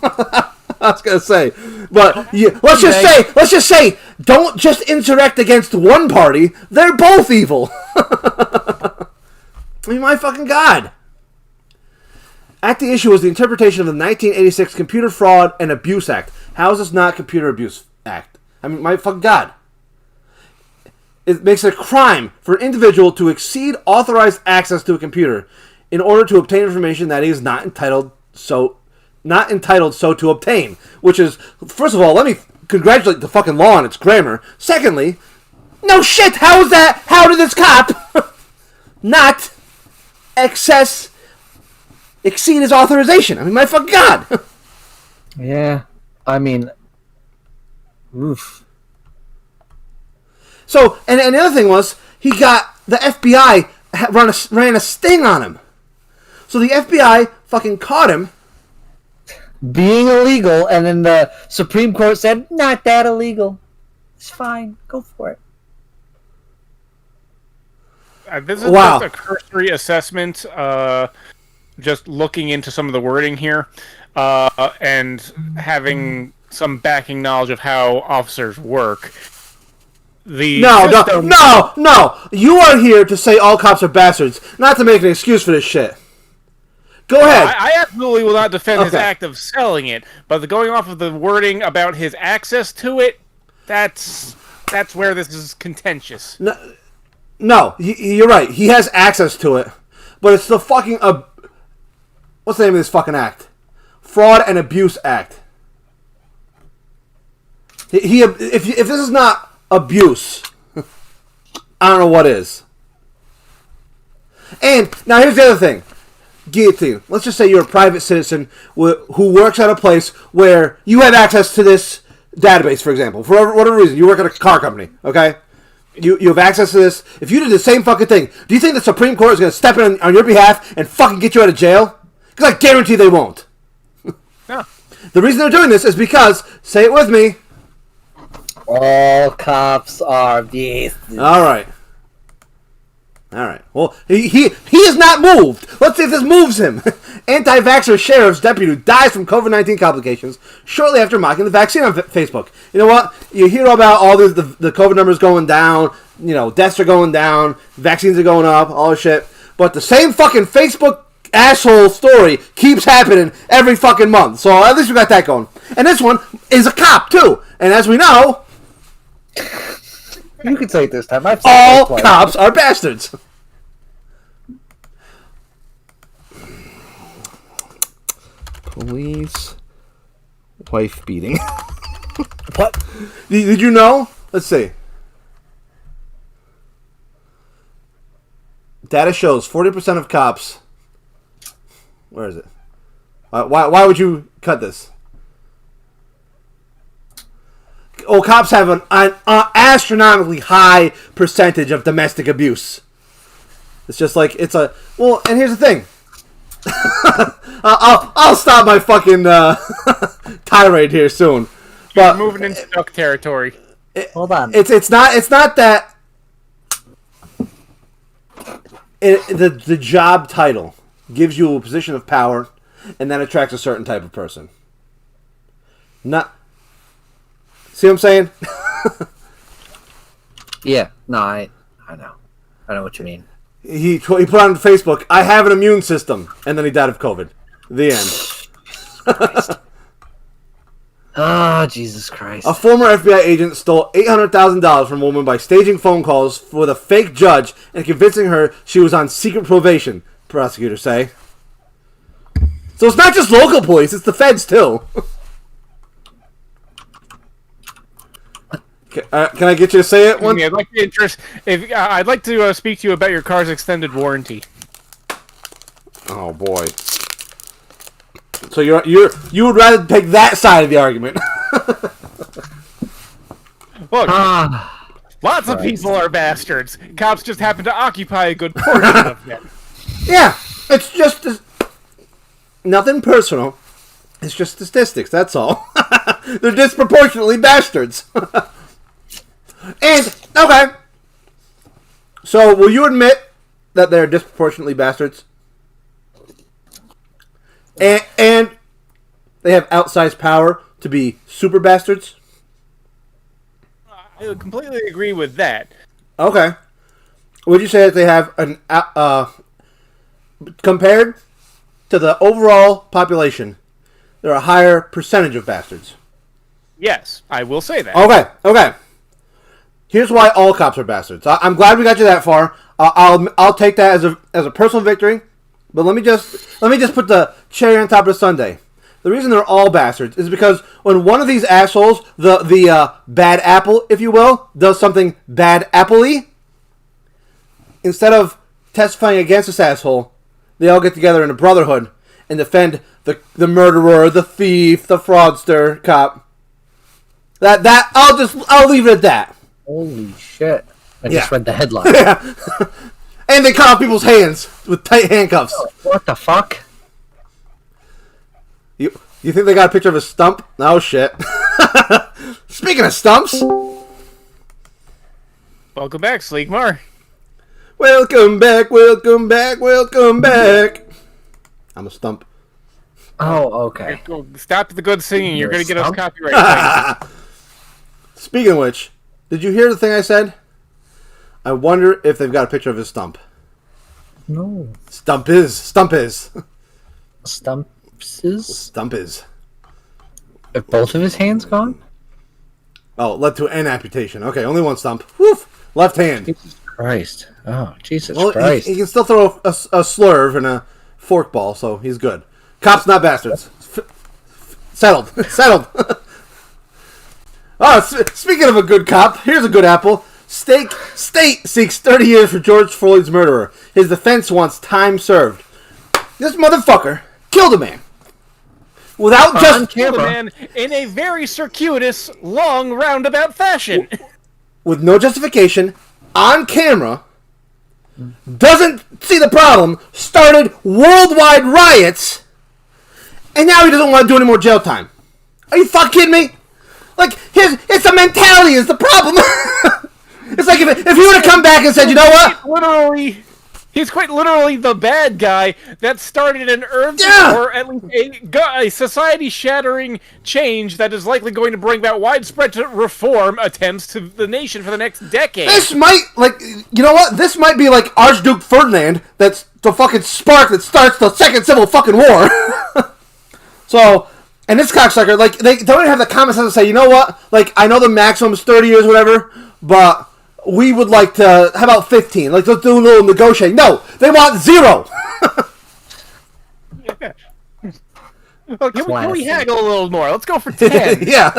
I was going to say. But let's just say, don't just insurrect against one party. They're both evil. I mean, my fucking God. At the issue was the interpretation of the 1986 Computer Fraud and Abuse Act. How is this not Computer Abuse Act? I mean, my fucking God. It makes it a crime for an individual to exceed authorized access to a computer in order to obtain information that he is not entitled so to obtain. Which is, first of all, let me congratulate the fucking law on its grammar. Secondly, no shit, how is that? How did this cop not exceed his authorization? I mean, my fucking God. Yeah. I mean, oof. So, and the other thing was, he got the FBI ran a sting on him. So the FBI fucking caught him Being illegal, and then the Supreme Court said, not that illegal. It's fine. Go for it. This is just a cursory assessment, just looking into some of the wording here, and having some backing knowledge of how officers work. No! You are here to say all cops are bastards, not to make an excuse for this shit. Go ahead. I absolutely will not defend his act of selling it, but going off of the wording about his access to it, that's where this is contentious. No, you're right. He has access to it, but it's the fucking what's the name of this fucking act? Fraud and Abuse Act. If this is not abuse, I don't know what is. And now here's the other thing. Gheeotine. Let's just say you're a private citizen who works at a place where you have access to this database, for example. For whatever reason, you work at a car company, okay? You have access to this. If you did the same fucking thing, do you think the Supreme Court is going to step in on your behalf and fucking get you out of jail? Because I guarantee they won't. No. The reason they're doing this is because, say it with me, all cops are beasts. All right. Well, he is not moved. Let's see if this moves him. Anti-vaxxer sheriff's deputy dies from COVID-19 complications shortly after mocking the vaccine on Facebook. You know what? You hear about all the COVID numbers going down. You know, deaths are going down. Vaccines are going up. All this shit. But the same fucking Facebook asshole story keeps happening every fucking month. So at least we got that going. And this one is a cop, too. And as we know... You can say it this time. All cops are bastards. Police wife beating. What? Did you know? Let's see. Data shows 40% of cops. Where is it? Why would you cut this? Oh, cops have an astronomically high percentage of domestic abuse. It's just like it's a well. And here's the thing. I'll stop my fucking tirade here soon. But you're moving into duck territory. Hold on. It's not that. The job title gives you a position of power, and that attracts a certain type of person. Not. See what I'm saying? Yeah. No, I know. I know what you mean. He put on Facebook, I have an immune system, and then he died of COVID. The end. Oh, Jesus Christ. A former FBI agent stole $800,000 from a woman by staging phone calls with a fake judge and convincing her she was on secret probation, prosecutors say. So it's not just local police, it's the feds too. Can I get you to say it? I'd like to I'd like to speak to you about your car's extended warranty. Oh boy. So you would rather take that side of the argument? Look, lots of people are bastards. Cops just happen to occupy a good portion of them. Yeah, it's just nothing personal. It's just statistics. That's all. They're disproportionately bastards. And okay. So, will you admit that they're disproportionately bastards? And they have outsized power to be super bastards? I would completely agree with that. Okay. Would you say that they have an compared to the overall population, they're a higher percentage of bastards? Yes, I will say that. Okay. Here's why all cops are bastards. I'm glad we got you that far. I'll take that as a personal victory. But let me just put the cherry on top of the sundae. The reason they're all bastards is because when one of these assholes, the bad apple, if you will, does something bad apple-y, instead of testifying against this asshole, they all get together in a brotherhood and defend the murderer, the thief, the fraudster cop. I'll leave it at that. Holy shit! I just read the headline. Yeah. And they cut off people's hands with tight handcuffs. What the fuck? You think they got a picture of a stump? Oh shit. Speaking of stumps. Welcome back, Sleegmar. Welcome back. I'm a stump. Oh, okay. Stop the good singing. You're going to get us Stump? copyright. Speaking of which, did you hear the thing I said? I wonder if they've got a picture of his stump. No. Stump is. Stumps? Stump is. Are both of his hands gone? Oh, led to an amputation. Okay, only one stump. Woof. Left hand. Jesus Christ. Oh, Jesus Well, Christ. he can still throw a slurve and a forkball, so he's good. Cops, not bastards. Settled. Speaking of a good cop, here's a good apple. State seeks 30 years for George Floyd's murderer. His defense wants time served. This motherfucker killed a man. Without just... Killed a man in a very circuitous, long, roundabout fashion. With no justification, on camera, doesn't see the problem, started worldwide riots, and now he doesn't want to do any more jail time. Are you fucking kidding me? Like, it's the mentality is the problem. It's like if he would have come back and said, you know what? He's quite literally the bad guy that started an earth or at least a society-shattering change that is likely going to bring about widespread reform attempts to the nation for the next decade. This might, you know what? This might be like Archduke Ferdinand. That's the fucking spark that starts the second civil fucking war. So, and this cocksucker, they don't even have the common sense to say, you know what? I know the maximum is 30 years, whatever, but we would like to, how about 15? Let's do a little negotiating. No, they want 0. Yeah. Well, can we haggle a little more? Let's go for 10. Yeah.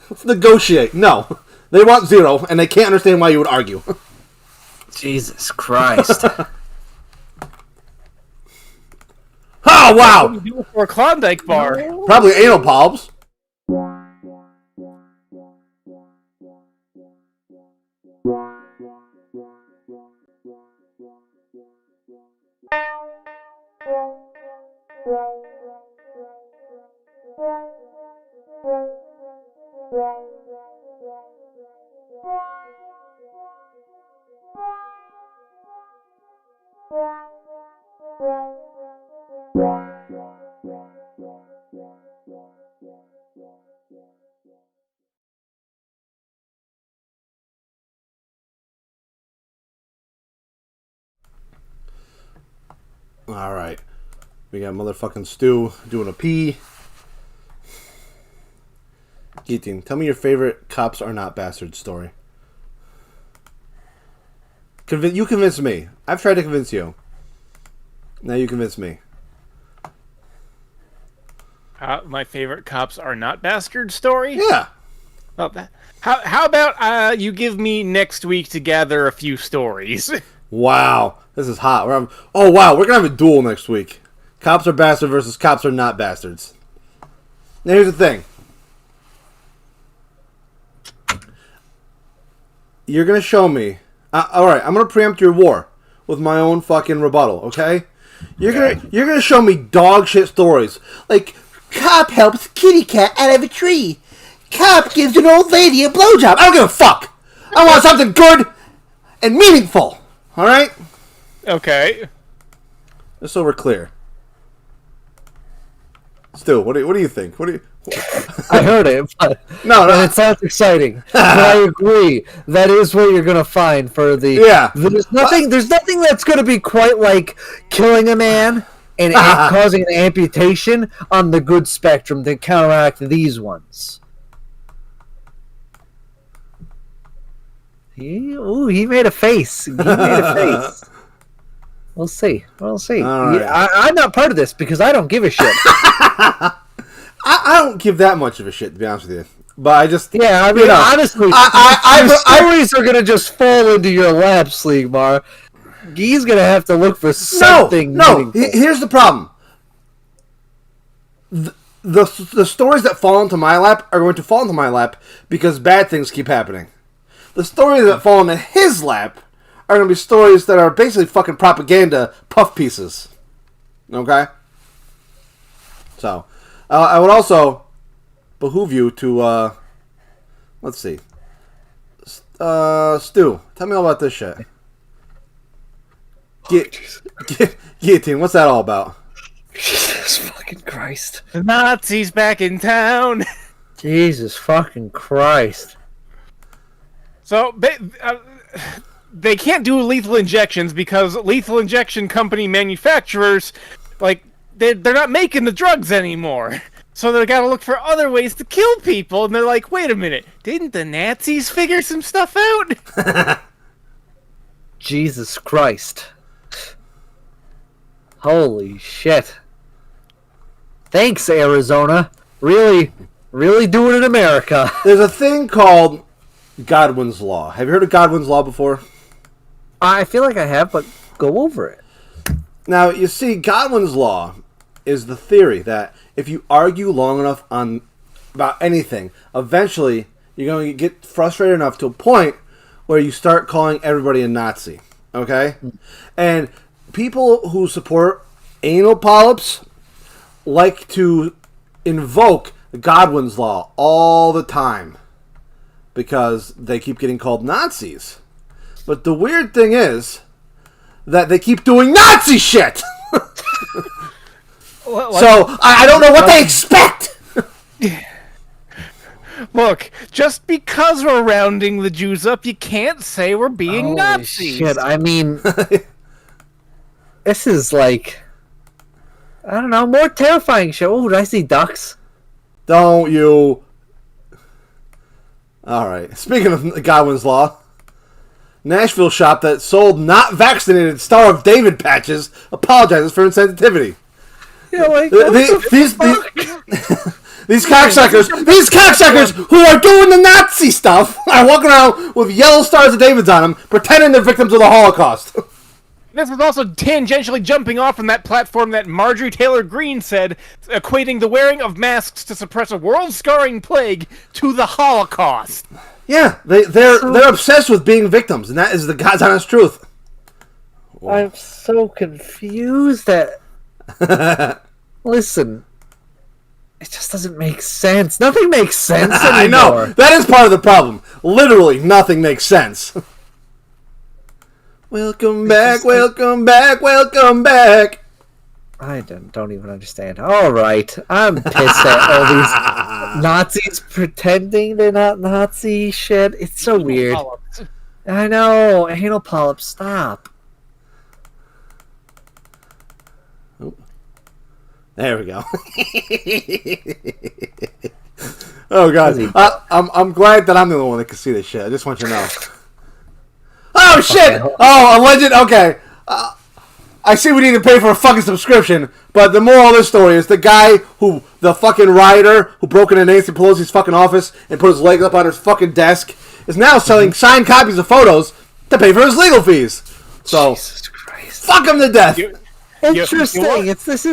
Let's negotiate. No, they want 0, and they can't understand why you would argue. Jesus Christ. Oh, wow. What do you do for a Klondike bar? Probably anal polyps. Alright. We got motherfucking Stu doing a pee. Gheeotine, tell me your favorite cops are not bastards story. You convince me. I've tried to convince you. Now you convince me. My favorite cops are not bastards story? Yeah. How about you give me next week to gather a few stories? Wow, this is hot. Oh wow, we're gonna have a duel next week. Cops are bastards versus cops are not bastards. Now here's the thing. You're gonna show me. All right, I'm gonna preempt your war with my own fucking rebuttal. Okay? You're gonna show me dog shit stories like cop helps kitty cat out of a tree. Cop gives an old lady a blowjob. I don't give a fuck. I want something good and meaningful. All right? Okay. Just so we're clear. Stu, what do you think? I heard it, but No, and it sounds exciting. But I agree. That is what you're gonna find for the. Yeah. There's nothing. There's nothing that's gonna be quite like killing a man and causing an amputation on the good spectrum to counteract these ones. He made a face. He made a face. We'll see. We'll see. Right. I'm not part of this because I don't give a shit. I don't give that much of a shit, to be honest with you. But I just... Yeah, I mean, honestly, your stories are going to just fall into your lap, Sleegmar. He's going to have to look for something meaningful. Here's the problem. The stories that fall into my lap are going to fall into my lap because bad things keep happening. The stories that fall into his lap are going to be stories that are basically fucking propaganda puff pieces. Okay? So, I would also behoove you to, let's see. Stu, tell me all about this shit. Gheeotine, what's that all about? Jesus fucking Christ. The Nazis back in town. Jesus fucking Christ. So, they can't do lethal injections because lethal injection company manufacturers, like, they're not making the drugs anymore. So they gotta look for other ways to kill people, and they're like, wait a minute, didn't the Nazis figure some stuff out? Jesus Christ. Holy shit. Thanks, Arizona. Really doing it in America. There's a thing called Godwin's Law. Have you heard of Godwin's Law before? I feel like I have, but go over it. Now, you see, Godwin's Law is the theory that if you argue long enough about anything, eventually you're going to get frustrated enough to a point where you start calling everybody a Nazi. Okay? And people who support anal polyps like to invoke Godwin's Law all the time because they keep getting called Nazis. But the weird thing is that they keep doing Nazi shit! So, I don't know what they expect! Look, just because we're rounding the Jews up, you can't say we're being Nazis. Shit, I mean... this is like... I don't know, more terrifying shit. Oh, did I see ducks? Don't you... Alright, speaking of Godwin's Law... Nashville shop that sold not vaccinated Star of David patches apologizes for insensitivity. Yeah, like, these cocksuckers who are doing the Nazi stuff are walking around with yellow stars of David's on them, pretending they're victims of the Holocaust. This is also tangentially jumping off from that platform that Marjorie Taylor Greene said, equating the wearing of masks to suppress a world-scarring plague to the Holocaust. Yeah, they're obsessed with being victims, and that is the God's honest truth. I'm so confused that... Listen, it just doesn't make sense. Nothing makes sense anymore. I know. That is part of the problem. Literally, nothing makes sense. Welcome back, welcome back, welcome back. I don't even understand. All right, I'm pissed at all these Nazis pretending they're not Nazi shit. It's so weird. I know. Anal polyps, stop. There we go. Oh god, I'm glad that I'm the only one that can see this shit. I just want you to know. Oh shit! Oh, alleged. Okay. I see we need to pay for a fucking subscription, but the moral of this story is the guy the fucking rioter who broke into Nancy Pelosi's fucking office and put his leg up on her fucking desk is now selling signed copies of photos to pay for his legal fees. So, Jesus Christ. fuck him to death. Interesting. This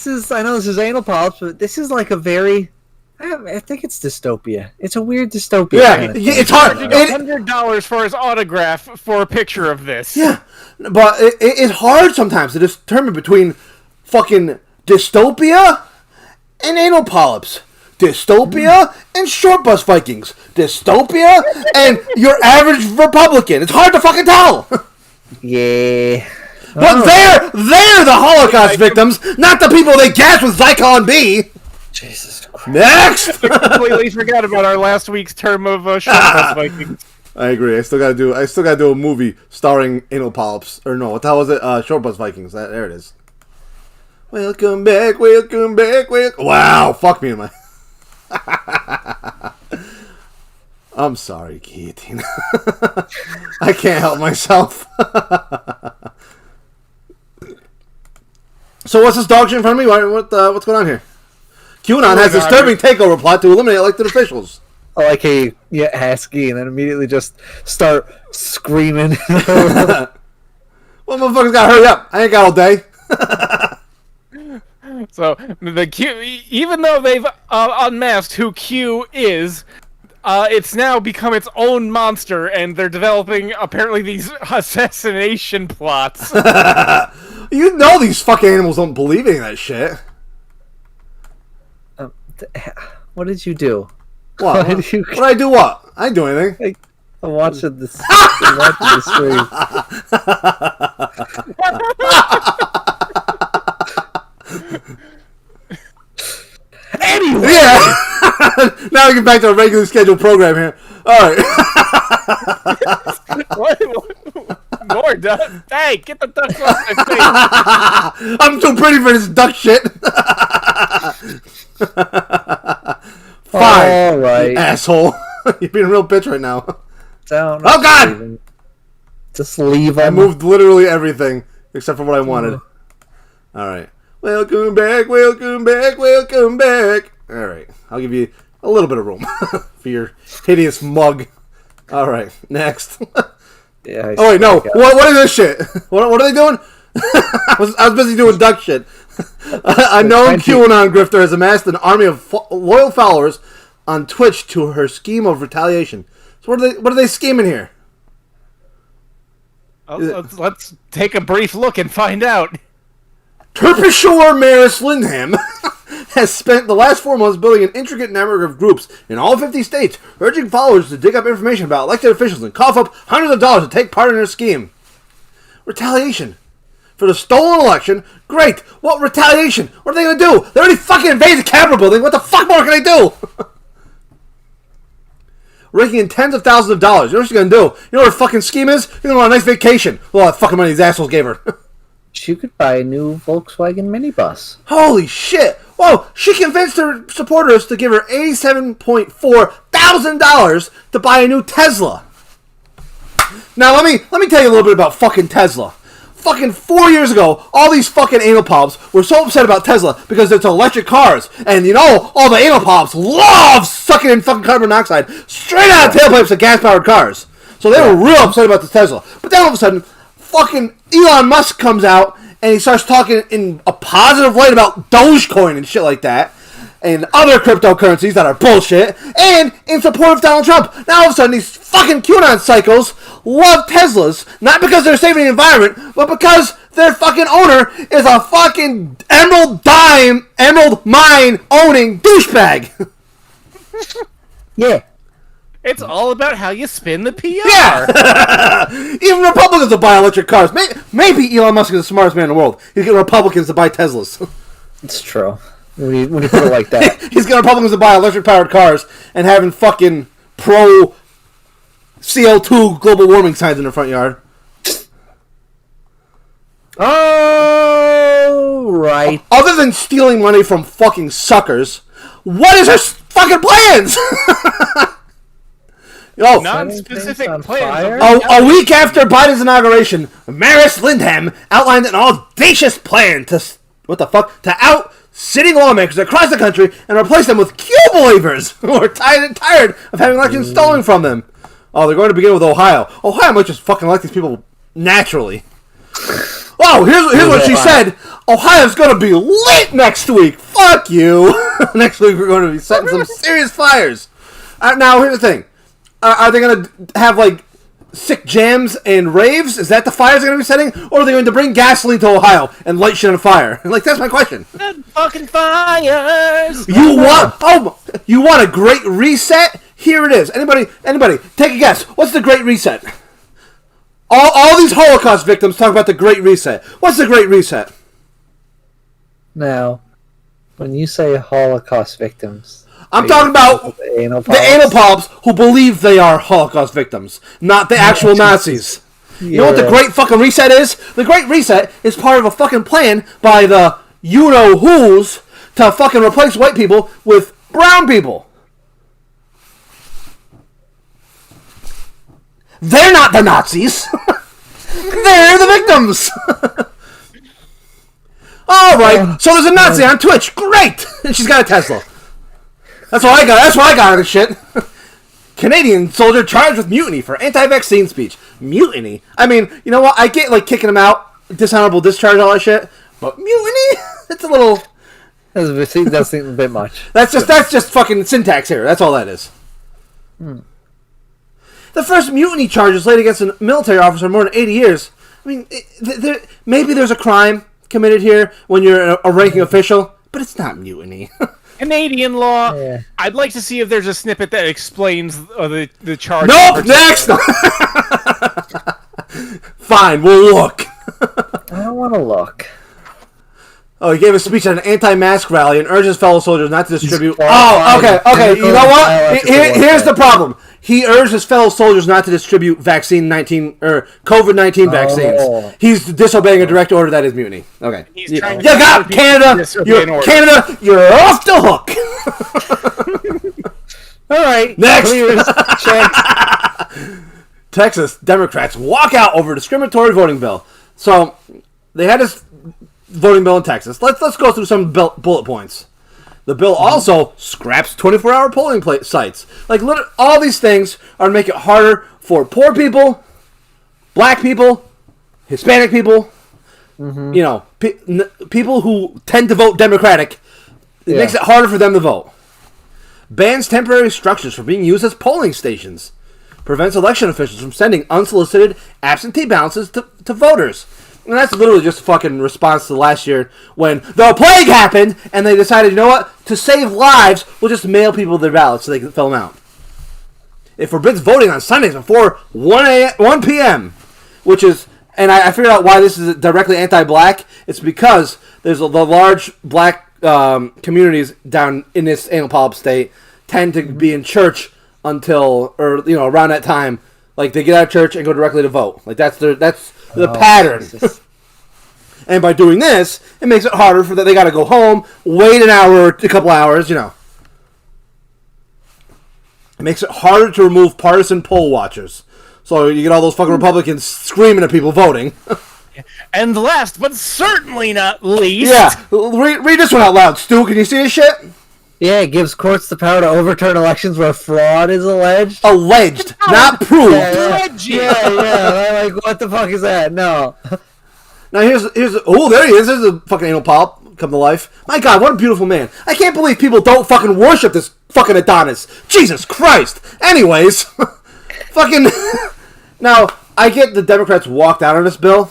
is. I know this is anal polyps, but this is like a very. I think it's dystopia. It's a weird dystopia. Yeah, kind of it's hard. $100 for his autograph for a picture of this. Yeah, but it's hard sometimes to determine between fucking dystopia and anal polyps. Dystopia and short bus Vikings. Dystopia and your average Republican. It's hard to fucking tell. Yeah. But they're the Holocaust victims, not the people they gassed with Zyklon B. Jesus Christ. Next. I completely forgot about our last week's term of short bus Vikings. I agree. I still gotta do a movie starring anal polyps. Or no, what the hell was it? Short bus Vikings. There it is. Welcome back. Wow. Fuck me in my. I'm sorry, Gheeotine. I can't help myself. So what's this dog shit in front of me? What's going on here? QAnon has disturbing takeover plot to eliminate elected officials. I like a husky and then immediately just start screaming. Well, motherfuckers gotta hurry up. I ain't got all day. So the Q, even though they've unmasked who Q is, it's now become its own monster, and they're developing apparently these assassination plots. You know these fucking animals don't believe any of that shit. What did you do? What? What did I do? What? I didn't do anything. I'm watching this. I'm watching the stream. Anyway. Yeah. Now we get back to our regularly scheduled program here. All right. What? More duck. Hey, get the duck off my face. I'm too pretty for this duck shit. Fine. All right. Asshole. You're being a real bitch right now. Down. Oh, God! Just leave I him. moved literally everything except for what I wanted. All right. Welcome back. All right. I'll give you a little bit of room for your hideous mug. All right. Next. Yeah. Oh, wait, no. What is this shit? What are they doing? I was busy doing duck shit. A known QAnon grifter has amassed an army of loyal followers on Twitch to her scheme of retaliation. So what are they scheming here? Let's take a brief look and find out. Terpsichore Maris Lindham has spent the last 4 months building an intricate network of groups in all 50 states, urging followers to dig up information about elected officials and cough up hundreds of dollars to take part in her scheme. Retaliation. For the stolen election? Great! What retaliation? What are they gonna do? They already fucking invaded the Capitol building! What the fuck more can they do? Raking in tens of thousands of dollars. You know what she's gonna do? You know what her fucking scheme is? She's gonna go on a nice vacation. Well, that fucking money these assholes gave her. She could buy a new Volkswagen minibus. Holy shit! Whoa! She convinced her supporters to give her $87.4 thousand to buy a new Tesla. Now let me tell you a little bit about fucking Tesla. Fucking 4 years ago, all these fucking anal polyps were so upset about Tesla because it's electric cars. And you know, all the anal polyps love sucking in fucking carbon monoxide straight out of tailpipes of gas-powered cars. So they were real upset about the Tesla. But then all of a sudden, fucking Elon Musk comes out and he starts talking in a positive light about Dogecoin and shit like that. And other cryptocurrencies that are bullshit, and in support of Donald Trump. Now all of a sudden these fucking QAnon psychos love Teslas, not because they're saving the environment, but because their fucking owner is a fucking emerald mine owning douchebag. Yeah. It's all about how you spin the PR. Yeah! Even Republicans will buy electric cars. Maybe Elon Musk is the smartest man in the world. He's getting Republicans to buy Teslas. It's true. When you put it like that. He's getting Republicans to buy electric-powered cars and having fucking pro-CO2 global warming signs in their front yard. Oh, right. Other than stealing money from fucking suckers, what is her fucking plans? Oh, non-specific on plans. fire? a week after Biden's inauguration, Maris Lindham outlined an audacious plan to out sitting lawmakers across the country and replace them with Q believers who are tired of having elections stolen from them. Oh, they're going to begin with Ohio. Ohio might just fucking elect these people naturally. Oh, here's what she said. Ohio's going to be lit next week. Fuck you. Next week we're going to be setting some serious fires. Now, here's the thing. Are they going to have, like, sick jams and raves? Is that the fires they're going to be setting? Or are they going to bring gasoline to Ohio and light shit on fire? Like, that's my question. Fucking fires! You want a great reset? Here it is. Anybody, take a guess. What's the great reset? All these Holocaust victims talk about the great reset. What's the great reset? Now, when you say Holocaust victims, I'm talking about the anal polyps who believe they are Holocaust victims, not the actual Nazis. You know what the great fucking reset is? The great reset is part of a fucking plan by the you-know-who's to fucking replace white people with brown people. They're not the Nazis. They're the victims. All right. So there's a Nazi on Twitch. Great. And she's got a Tesla. That's what I got. That's what I got out of this shit. Canadian soldier charged with mutiny for anti-vaccine speech. Mutiny. I mean, you know what? I get like kicking him out, dishonorable discharge, all that shit. But mutiny? It's a little. That seems a bit much. That's just fucking syntax here. That's all that is. The first mutiny charges laid against a military officer in more than 80 years. I mean, maybe there's a crime committed here when you're a ranking official, but it's not mutiny. Canadian law. Yeah. I'd like to see if there's a snippet that explains the charge. Nope, next! Fine, we'll look. I don't want to look. Oh, he gave a speech at an anti-mask rally and urged his fellow soldiers not to distribute... Oh, okay. You know what? Here's the problem. He urged his fellow soldiers not to distribute COVID-19 vaccines. He's disobeying a direct order that is mutiny. Okay. He's trying you got Canada. Canada, you're off the hook. All right. Next. Texas Democrats walk out over discriminatory voting bill. So they had this voting bill in Texas. Let's go through some bullet points. The bill also scraps 24-hour polling sites. Like, all these things are to make it harder for poor people, black people, Hispanic people, you know, people who tend to vote Democratic. It makes it harder for them to vote. Bans temporary structures from being used as polling stations. Prevents election officials from sending unsolicited absentee ballots to voters. And that's literally just a fucking response to last year when the plague happened and they decided, you know what? To save lives, we'll just mail people their ballots so they can fill them out. It forbids voting on Sundays before 1 p.m., which is, and I figured out why this is directly anti-black. It's because there's the large black communities down in this anal polyp state tend to be in church until, or you know, around that time. Like, they get out of church and go directly to vote. Like, that's the pattern. And by doing this, it makes it harder for that. They got to go home, wait an hour or a couple hours, you know. It makes it harder to remove partisan poll watchers. So you get all those fucking Republicans screaming at people voting. And last, but certainly not least... Yeah, read this one out loud, Stu. Can you see this shit? Yeah, it gives courts the power to overturn elections where fraud is alleged. Alleged, not proved. Yeah. Like, what the fuck is that? No. Now here's oh, there he is. There's a fucking anal polyp come to life. My God, what a beautiful man. I can't believe people don't fucking worship this fucking Adonis. Jesus Christ. Anyways, fucking. Now I get the Democrats walked out on this bill,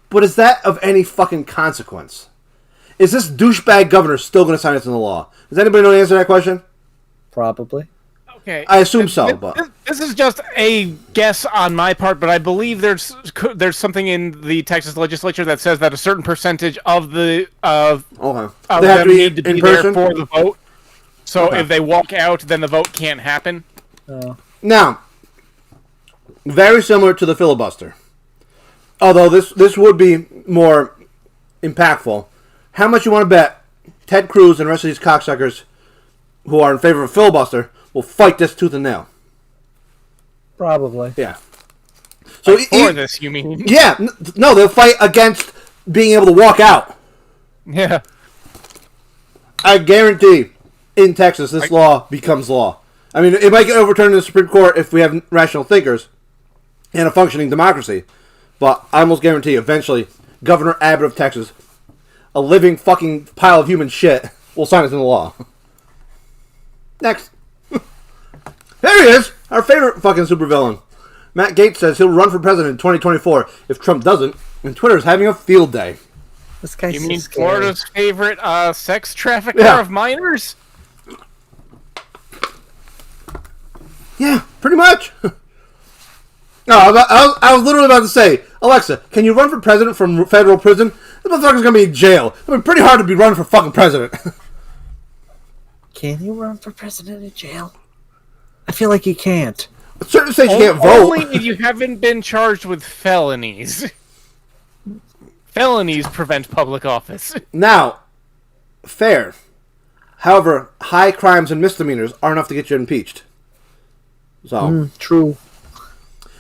but is that of any fucking consequence? Is this douchebag governor still going to sign it into the law? Does anybody know the answer to that question? Probably. Okay. I assume so, but this is just a guess on my part, but I believe there's something in the Texas legislature that says that a certain percentage of the of them need to be there for the vote. So if they walk out, then the vote can't happen. Now, very similar to the filibuster, although this would be more impactful. How much you want to bet Ted Cruz and the rest of these cocksuckers who are in favor of filibuster will fight this tooth and nail? Probably. Yeah. So For this, you mean? Yeah. No, they'll fight against being able to walk out. Yeah. I guarantee in Texas this law becomes law. I mean, it might get overturned in the Supreme Court if we have rational thinkers and a functioning democracy. But I almost guarantee eventually Governor Abbott of Texas, a living fucking pile of human shit, will sign it into law. Next. There he is! Our favorite fucking supervillain. Matt Gaetz says he'll run for president in 2024 if Trump doesn't, and Twitter's having a field day. This guy's You mean so scary. Florida's favorite sex trafficker Yeah. of minors? Yeah, pretty much. No, I was literally about to say, Alexa, can you run for president from federal prison? This motherfucker's gonna be in jail. I mean, pretty hard to be running for fucking president. Can you run for president in jail? I feel like you can't. At certain states you can't vote. Only if you haven't been charged with felonies. Felonies prevent public office. Now, fair. However, high crimes and misdemeanors are enough to get you impeached. So, True.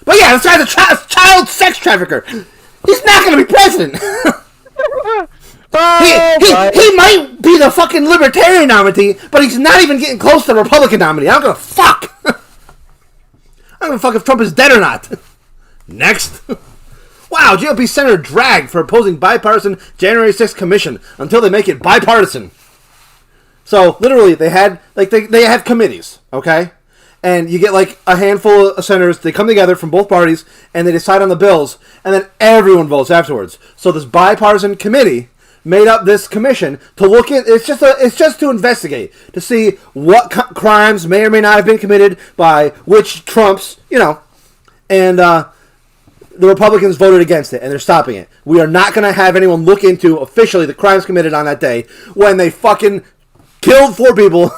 but yeah, this guy's a child sex trafficker. He's not going to be president. He might be the fucking libertarian nominee, but he's not even getting close to the Republican nominee. I don't give a fuck. I don't give a fuck if Trump is dead or not. Next. Wow, GOP senator dragged for opposing bipartisan January 6th commission until they make it bipartisan. So, literally, they had, they have committees, okay? And you get, a handful of senators, they come together from both parties, and they decide on the bills, and then everyone votes afterwards. So this bipartisan committee made up this commission to look at, it's just to investigate, to see what crimes may or may not have been committed by which Trumps, and, the Republicans voted against it, and they're stopping it. We are not going to have anyone look into officially the crimes committed on that day when they fucking killed 4 people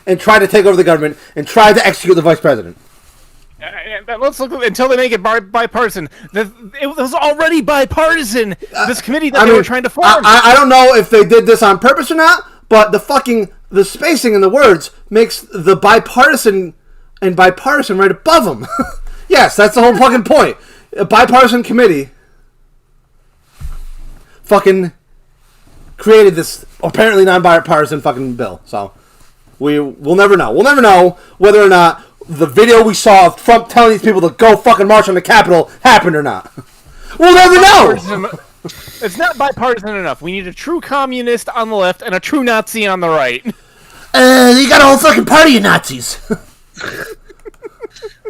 and tried to take over the government and tried to execute the vice president. Let's look until they make it bipartisan. It was already bipartisan. This committee that they were trying to form. I don't know if they did this on purpose or not, but the spacing in the words makes the bipartisan and bipartisan right above them. Yes, that's the whole fucking point. A bipartisan committee fucking created this apparently non-bipartisan fucking bill. So we'll never know. We'll never know whether or not the video we saw of Trump telling these people to go fucking march on the Capitol happened or not. We'll never know. It's not bipartisan enough. We need a true communist on the left and a true Nazi on the right. You got a whole fucking party of Nazis.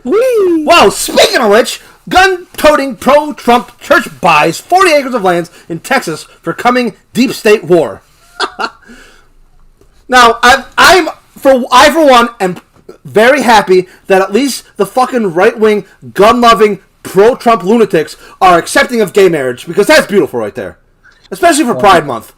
Whee! Whoa, speaking of which, gun-toting pro-Trump church buys 40 acres of land in Texas for coming deep state war. Now, I for one am very happy that at least the fucking right-wing, gun-loving, pro-Trump lunatics are accepting of gay marriage, because that's beautiful right there. Especially for Pride Month.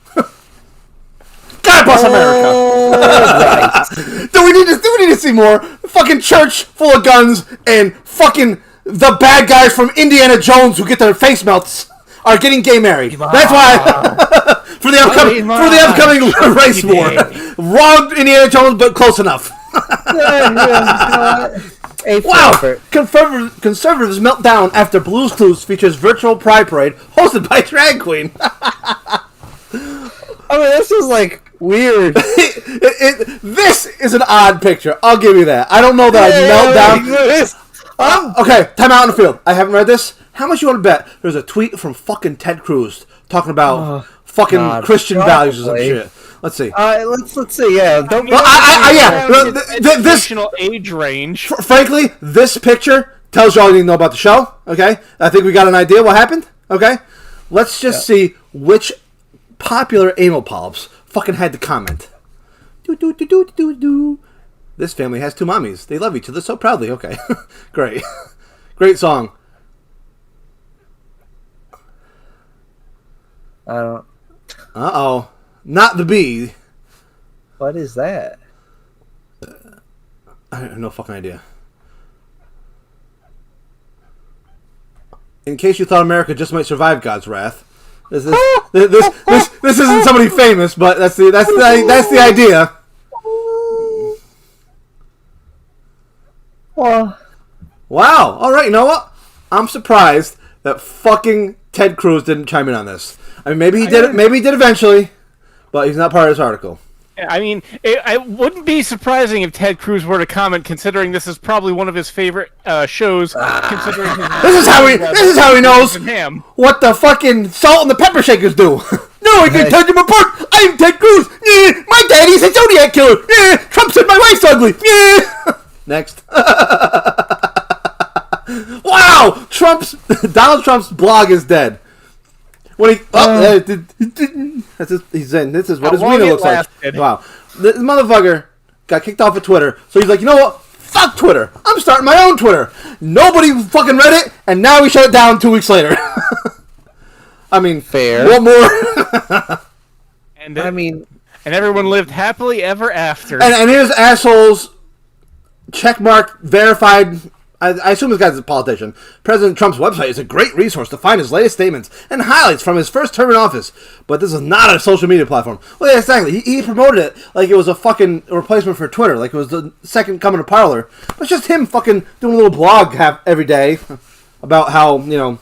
God bless America. Right. Do we need to see more fucking church full of guns and fucking the bad guys from Indiana Jones who get their face melts are getting gay married? That's why for the upcoming race war. Wrong Indiana Jones, but close enough. Wow! Conservatives melt down after Blue's Clues features virtual pride parade hosted by drag queen. I mean, this is weird. This is an odd picture. I'll give you that. I don't know that I'd melt down. Okay, time out in the field. I haven't read this. How much you want to bet? There's a tweet from fucking Ted Cruz talking about fucking Christian values or some shit. Let's see. Let's see. Yeah. This age range. Frankly, this picture tells you all you need to know about the show. Okay, I think we got an idea what happened. Okay, let's just see which popular anal polyps fucking had to comment. This family has 2 mommies. They love each other so proudly. Okay, great, great song. I don't. Uh-oh. Not the bee. What is that? I have no fucking idea. In case you thought America just might survive God's wrath, this isn't somebody famous, but that's the idea. Well, Wow. All right. You know what? I'm surprised that fucking Ted Cruz didn't chime in on this. I mean, maybe he did it. Maybe he did eventually, but he's not part of this article. I mean, it wouldn't be surprising if Ted Cruz were to comment, considering this is probably one of his favorite shows. Considering This is how he knows him. what the fucking salt and the pepper shakers do. No, I can tell you apart. I'm Ted Cruz. Yeah, my daddy's a Zodiac killer. Yeah, Trump said my wife's ugly. Yeah. Next. Wow, Donald Trump's blog is dead. When he he's in. This is what his wiener looks like. Wow, this motherfucker got kicked off of Twitter, so he's like, you know what? Fuck Twitter. I'm starting my own Twitter. Nobody fucking read it, and now he shut it down 2 weeks later. I mean, fair. What more? And everyone lived happily ever after. And here's assholes. Checkmark verified. I assume this guy's a politician. President Trump's website is a great resource to find his latest statements and highlights from his first term in office. But this is not a social media platform. Well, yeah, exactly. He promoted it like it was a fucking replacement for Twitter, like it was the second coming of Parler. But it's just him fucking doing a little blog every day about how, you know,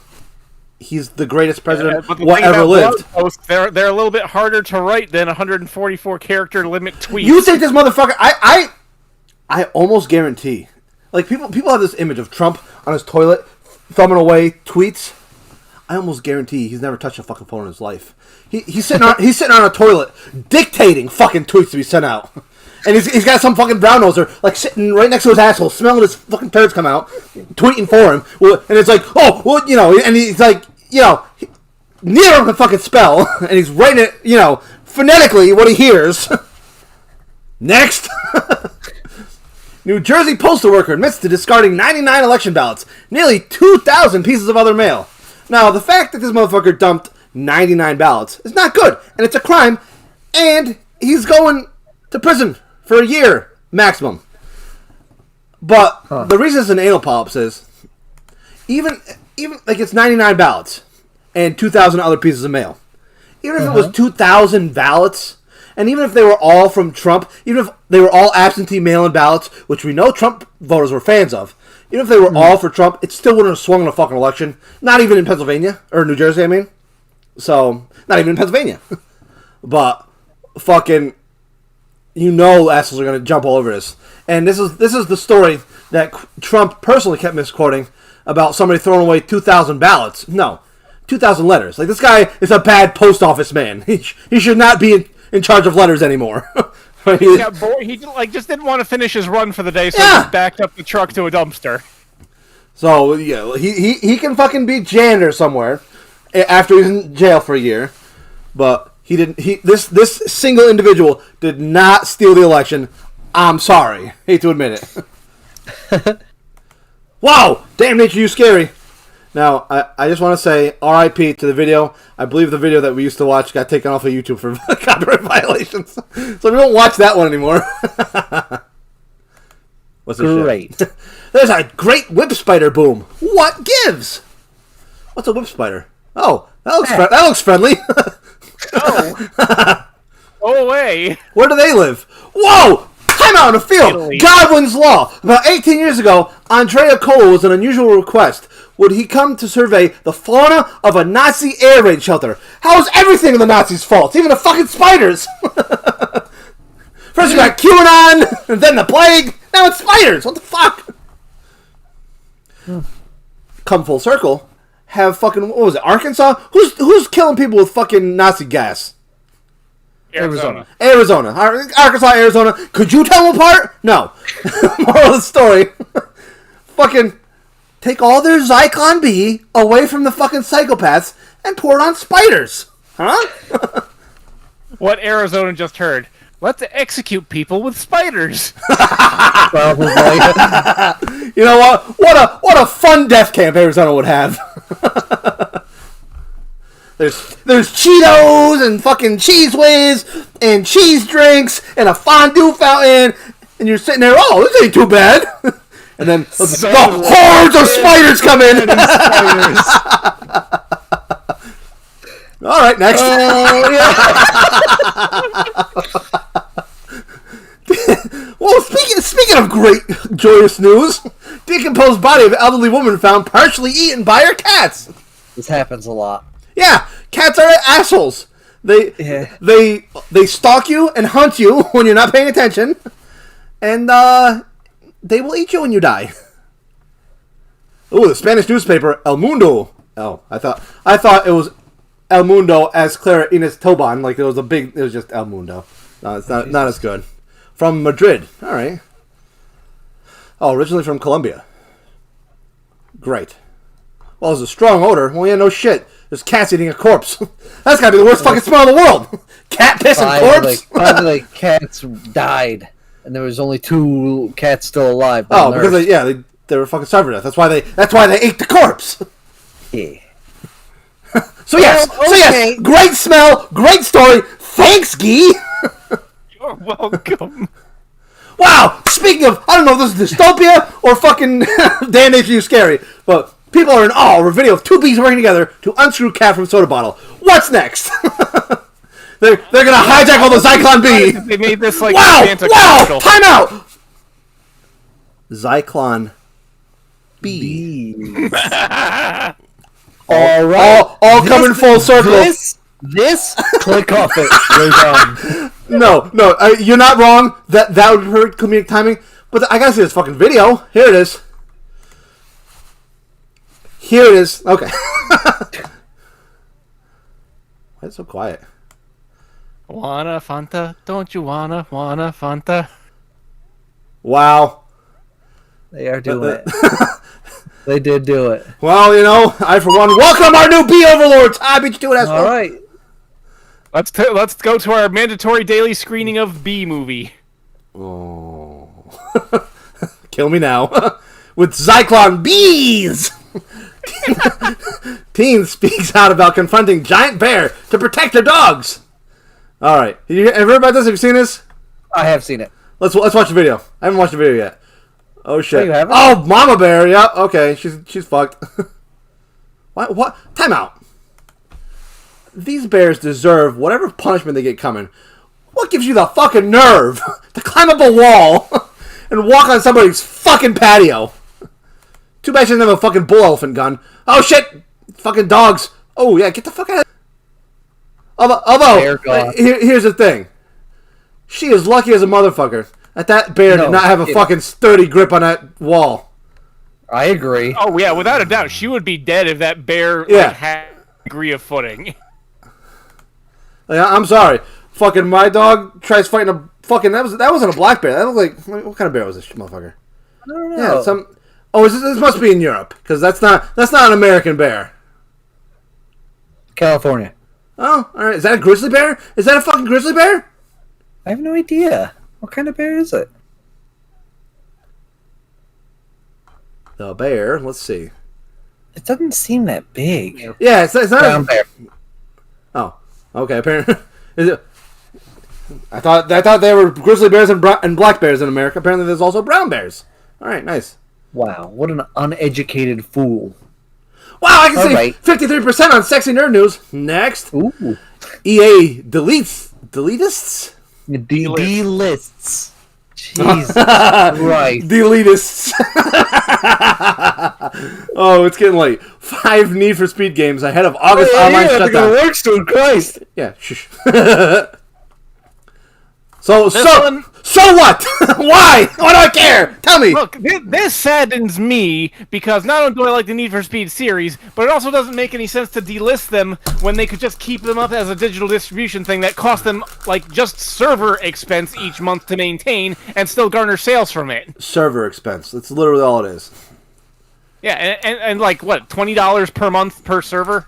he's the greatest president ever lived. Posts, they're a little bit harder to write than 144 character limit tweets. You think this motherfucker? I almost guarantee. Like, people have this image of Trump on his toilet, thumbing away tweets. I almost guarantee he's never touched a fucking phone in his life. He's sitting on a toilet, dictating fucking tweets to be sent out. And he's got some fucking brown noser, like, sitting right next to his asshole, smelling his fucking turds come out, tweeting for him. And it's like, oh, well, you know, and he's like, you know, neither of them can fucking spell. And he's writing it, you know, phonetically what he hears. Next. New Jersey postal worker admits to discarding 99 election ballots, nearly 2,000 pieces of other mail. Now, the fact that this motherfucker dumped 99 ballots is not good, and it's a crime, and he's going to prison for a year maximum. But the reason it's an anal polyps is, even like it's 99 ballots and 2,000 other pieces of mail. Even if it was 2,000 ballots. And even if they were all from Trump, even if they were all absentee mail-in ballots, which we know Trump voters were fans of, even if they were all for Trump, it still wouldn't have swung in a fucking election. Not even in Pennsylvania, or New Jersey, I mean. So, not even in Pennsylvania. But, fucking, you know assholes are going to jump all over this. And this is the story that Trump personally kept misquoting about somebody throwing away 2,000 ballots. No, 2,000 letters. Like, this guy is a bad post office man. He should not be in charge of letters anymore. He got bored. He just didn't want to finish his run for the day, so he just backed up the truck to a dumpster. So yeah, he can fucking be janitor somewhere after he's in jail for a year, but he didn't. This single individual did not steal the election. I'm sorry, hate to admit it. Wow, damn nature, you scary. Now, I just want to say R.I.P. to the video. I believe the video that we used to watch got taken off of YouTube for copyright violations. So we don't watch that one anymore. What's this great? Shit? There's a great whip spider boom. What gives? What's a whip spider? Oh, that looks friendly. Oh. Go away. Where do they live? Whoa! Time out in the field. Italy. Godwin's Law. About 18 years ago, Andrea Cole was an unusual request. Would he come to survey the fauna of a Nazi air raid shelter? How is everything the Nazis' fault? Even the fucking spiders! First you got QAnon, and then the plague, now it's spiders! What the fuck? Come full circle, have fucking, what was it, Arkansas? Who's killing people with fucking Nazi gas? Arizona. Arkansas, Arizona. Could you tell them apart? No. Moral of the story. Fucking take all their Zyklon B away from the fucking psychopaths and pour it on spiders. Huh? What Arizona just heard. Let's execute people with spiders. Probably. You know what? What a fun death camp Arizona would have. There's Cheetos and fucking Cheese Whiz and cheese drinks and a fondue fountain, and you're sitting there. Oh, this ain't too bad. And then the hordes of spiders come in. All right, next. Well, speaking of great, joyous news, decomposed body of an elderly woman found partially eaten by her cats. This happens a lot. Yeah, cats are assholes. They stalk you and hunt you when you're not paying attention, and they will eat you when you die. Ooh, the Spanish newspaper El Mundo. Oh, I thought it was El Mundo as Clara Inés Tobon. Like it was just El Mundo. No, it's not as good. From Madrid. All right. Oh, originally from Colombia. Great. Well, there's a strong odor. Well, yeah, no shit. There's cats eating a corpse. That's gotta be the worst fucking smell in the world. Cat piss and corpse. Five of the cats died, and there was only 2 cats still alive. Oh, because they were fucking starving to death. That's why they ate the corpse. Yeah. So yes, great smell, great story. Thanks, Gee. You're welcome. Wow. Speaking of, I don't know if this is dystopia or fucking Dan Nature You Scary, but people are in awe over a video of 2 bees working together to unscrew cat from a soda bottle. What's next? they're gonna hijack all the Zyklon bee. They made this like wow. commercial. Time out. Zyklon bee. All right. All coming full circle. This click off it. We're done. No, you're not wrong. That would be perfect comedic timing. But I gotta see this fucking video. Here it is. Okay. Why is it so quiet? Wanna Fanta? Don't you wanna Fanta? Wow. They are doing it. They did do it. Well, I for one welcome our new bee overlords. I beat you to it, asshole. All right. Let's go to our mandatory daily screening of Bee Movie. Oh. Kill me now. With Zyklon bees. Teen speaks out about confronting giant bear to protect their dogs. All right. Have you heard about this? Have you seen this? I have seen it. Let's watch the video. I haven't watched the video yet. Oh shit! Oh, you haven't? Oh, Mama Bear. Yeah. Okay. She's fucked. What? Time out. These bears deserve whatever punishment they get coming. What gives you the fucking nerve to climb up a wall and walk on somebody's fucking patio? Too bad she doesn't have a fucking bull elephant gun. Oh shit! Fucking dogs. Oh yeah, get the fuck out. Although here's the thing. She is lucky as a motherfucker that bear did not have a fucking sturdy grip on that wall. I agree. Oh yeah, without a doubt, she would be dead if that bear had a degree of footing. I'm sorry. Fucking my dog tries fighting a fucking that wasn't a black bear. That looked like what kind of bear was this motherfucker? I don't know. Yeah, this must be in Europe because that's not an American bear. California. Oh, all right. Is that a grizzly bear? Is that a fucking grizzly bear? I have no idea. What kind of bear is it? The bear. Let's see. It doesn't seem that big. Yeah, it's not Brown bear. Oh, okay. Apparently, is it? I thought there were grizzly bears and black bears in America. Apparently, there's also brown bears. All right, nice. Wow, what an uneducated fool. Wow, I can save 53% on sexy nerd news. Next. Ooh. EA deletists? D-lists. Jesus Christ. Deletists. Oh, it's getting late. 5 Need for Speed games ahead of August online shutdown. It works, dude. Christ. Yeah, shush. So what? Why? Why do I care? Tell me. Look, this saddens me because not only do I like the Need for Speed series, but it also doesn't make any sense to delist them when they could just keep them up as a digital distribution thing that costs them like just server expense each month to maintain and still garner sales from it. Server expense. That's literally all it is. Yeah, and like what, $20 per month per server?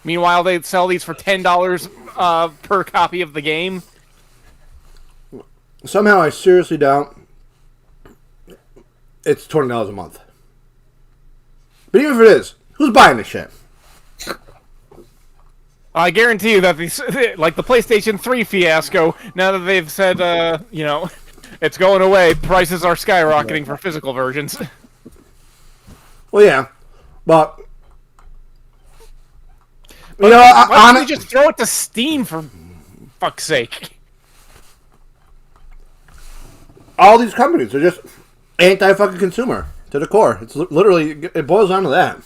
Meanwhile, they sell these for $10 per copy of the game. Somehow, I seriously doubt it's $20 a month. But even if it is, who's buying this shit? I guarantee you that these, like the PlayStation 3 fiasco, now that they've said, it's going away, prices are skyrocketing for physical versions. Well, yeah, but why don't we just throw it to Steam for fuck's sake? All these companies are just anti-fucking consumer to the core. It's literally, it boils down to that.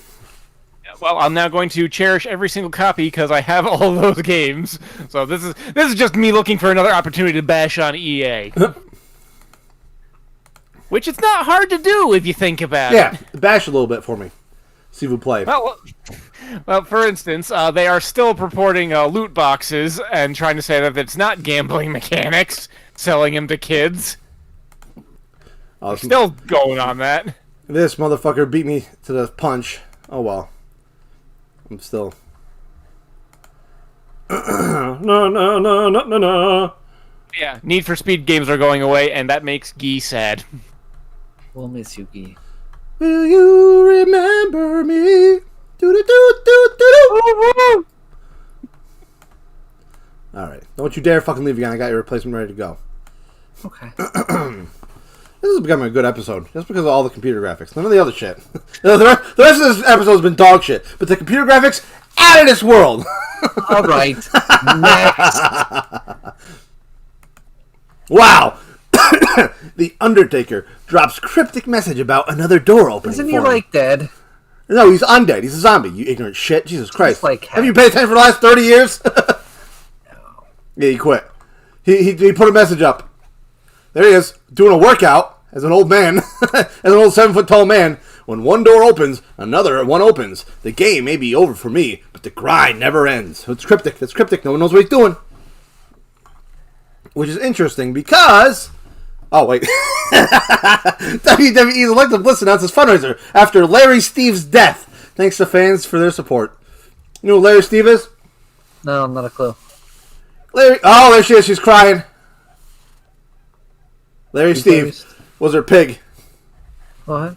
Well, I'm now going to cherish every single copy because I have all those games. So this is just me looking for another opportunity to bash on EA. Which it's not hard to do if you think about it. Yeah, bash a little bit for me. See if we play. Well, for instance, they are still purporting loot boxes and trying to say that it's not gambling mechanics, selling them to kids. Still going on that. This motherfucker beat me to the punch. Oh well. I'm still. No. Yeah, Need for Speed games are going away, and that makes Gee sad. We'll miss you, Gee. Will you remember me? Do. Alright. Don't you dare fucking leave again. I got your replacement ready to go. Okay. This has become a good episode, just because of all the computer graphics. None of the other shit. The rest of this episode has been dog shit, but the computer graphics, out of this world! Alright. Next. Wow! The Undertaker drops cryptic message about another door opening. Isn't he, like, dead? No, he's undead. He's a zombie, you ignorant shit. Jesus Christ. Like have you paid attention for the last 30 years? No. Yeah, he quit. He put a message up. There he is, doing a workout as an old man, as an old 7-foot-tall man. When one door opens, another one opens. The game may be over for me, but the grind never ends. It's cryptic. It's cryptic. No one knows what he's doing. Which is interesting because... Oh, wait. WWE's Elected Bliss announced his fundraiser after Larry Steve's death. Thanks to fans for their support. You know who Larry Steve is? No, not a clue. Larry... Oh, there she is. She's crying. Larry Steve was her pig. What?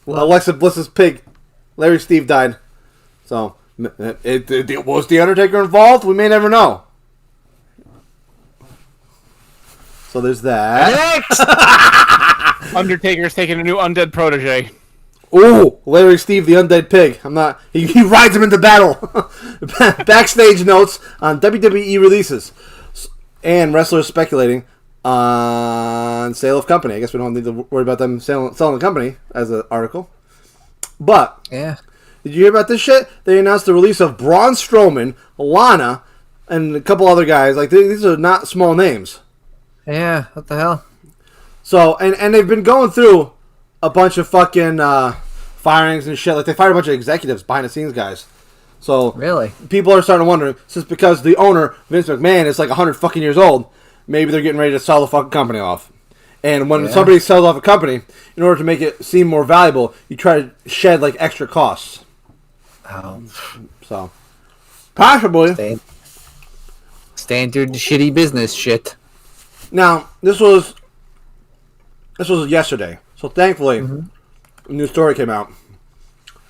Alexa Bliss's pig. Larry Steve died. So, was The Undertaker involved? We may never know. So there's that. Next! Undertaker's taking a new undead protege. Ooh, Larry Steve, the undead pig. I'm not... He rides him into battle. Backstage notes on WWE releases. And wrestlers speculating on sale of company. I guess we don't need to worry about them selling the company as an article. But, yeah. Did you hear about this shit? They announced the release of Braun Strowman, Lana, and a couple other guys. Like, these are not small names. Yeah, what the hell? So, and they've been going through a bunch of fucking firings and shit. Like, they fired a bunch of executives, behind the scenes guys. So, really? People are starting to wonder, since because the owner, Vince McMahon, is like 100 fucking years old, maybe they're getting ready to sell the fucking company off. And when somebody sells off a company, in order to make it seem more valuable, you try to shed, like, extra costs. Oh. So, possibly. Standard shitty business shit. Now, this was yesterday. So, thankfully, a new story came out.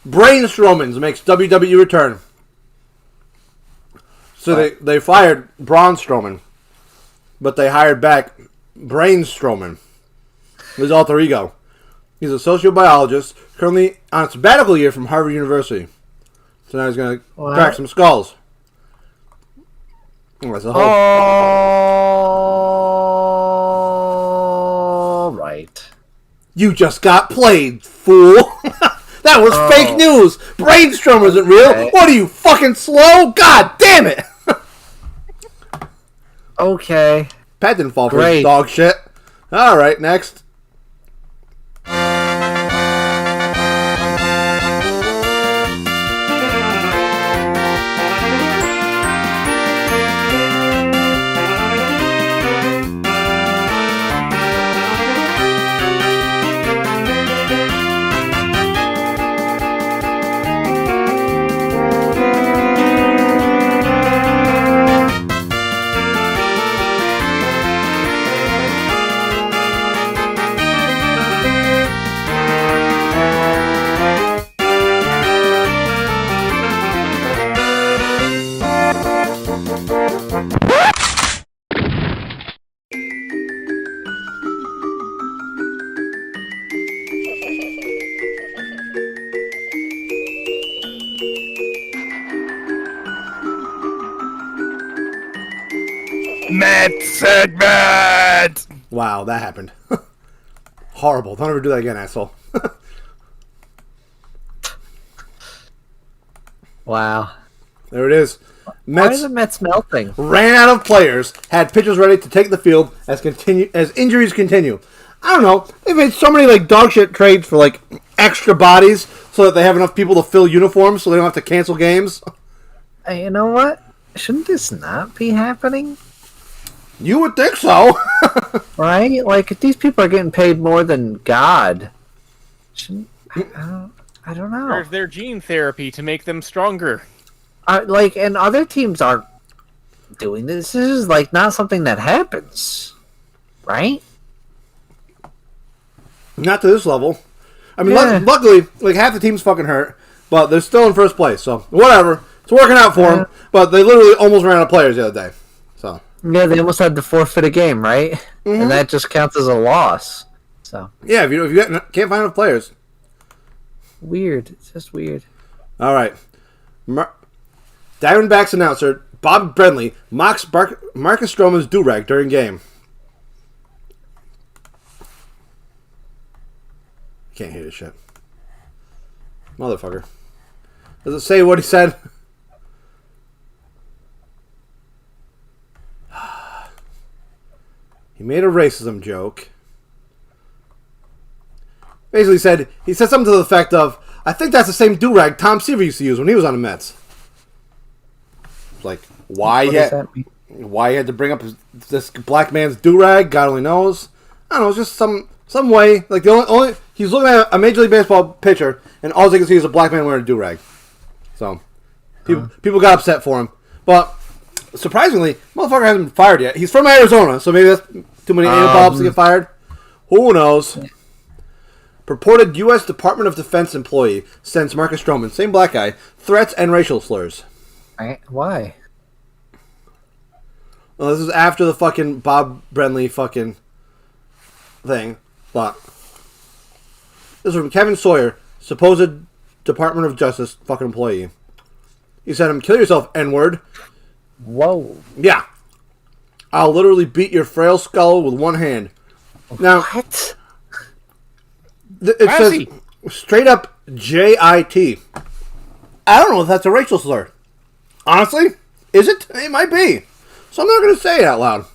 Braun Strowman makes WWE return. So, they fired Braun Strowman. But they hired back Braun Strowman, his alter ego. He's a sociobiologist, currently on a sabbatical year from Harvard University. So now he's going to crack some skulls. All right. You just got played, fool. That was fake news. Braun Strowman isn't real. What are you, fucking slow? God damn it. Okay. Pat didn't fall for his dog shit. Alright, next. Segment! Wow, that happened. horrible. Don't ever do that again, asshole. Wow. There it is. Why are the Mets melting? Ran out of players, had pitchers ready to take the field as injuries continue. I don't know. They've made so many like dog shit trades for like extra bodies so that they have enough people to fill uniforms so they don't have to cancel games. You know what? Shouldn't this not be happening? You would think so. Right? Like, if these people are getting paid more than God, shouldn't... I don't know. Or if they're gene therapy to make them stronger. And other teams aren't doing this. This is, like, not something that happens. Right? Not to this level. I mean, Yeah. luckily, like, half the team's fucking hurt, but they're still in first place, so whatever. It's working out for them, but they literally almost ran out of players the other day. So Yeah, they almost had to forfeit a game, right? Mm-hmm. And that just counts as a loss. So yeah, if you can't find enough players. weird. It's just weird. All right. Diamondbacks announcer Bob Brenly mocks Marcus Stroman's do-rag during game. Can't hear this shit. Motherfucker. Does it say what he said? He made a racism joke. Basically he said something to the effect of, I think that's the same do-rag Tom Seaver used to use when he was on the Mets. Like, why he had to bring up this black man's do-rag, God only knows. I don't know, it's just some way. Like, the only he's looking at a Major League Baseball pitcher, and all they can see is a black man wearing a do-rag. So, people got upset for him. But, surprisingly, motherfucker hasn't been fired yet. He's from Arizona, so maybe that's too many bulbs to get fired. Who knows? Purported U.S. Department of Defense employee sends Marcus Stroman, same black guy, threats and racial slurs. Why? Well, this is after the fucking Bob Brenly fucking thing. But this is from Kevin Sawyer, supposed Department of Justice fucking employee. He said, kill yourself, N-word. Whoa. Yeah. I'll literally beat your frail skull with one hand. Now, What? it says straight up J-I-T. I don't know if that's a racial slur. Honestly, is it? It might be. So I'm not going to say it out loud.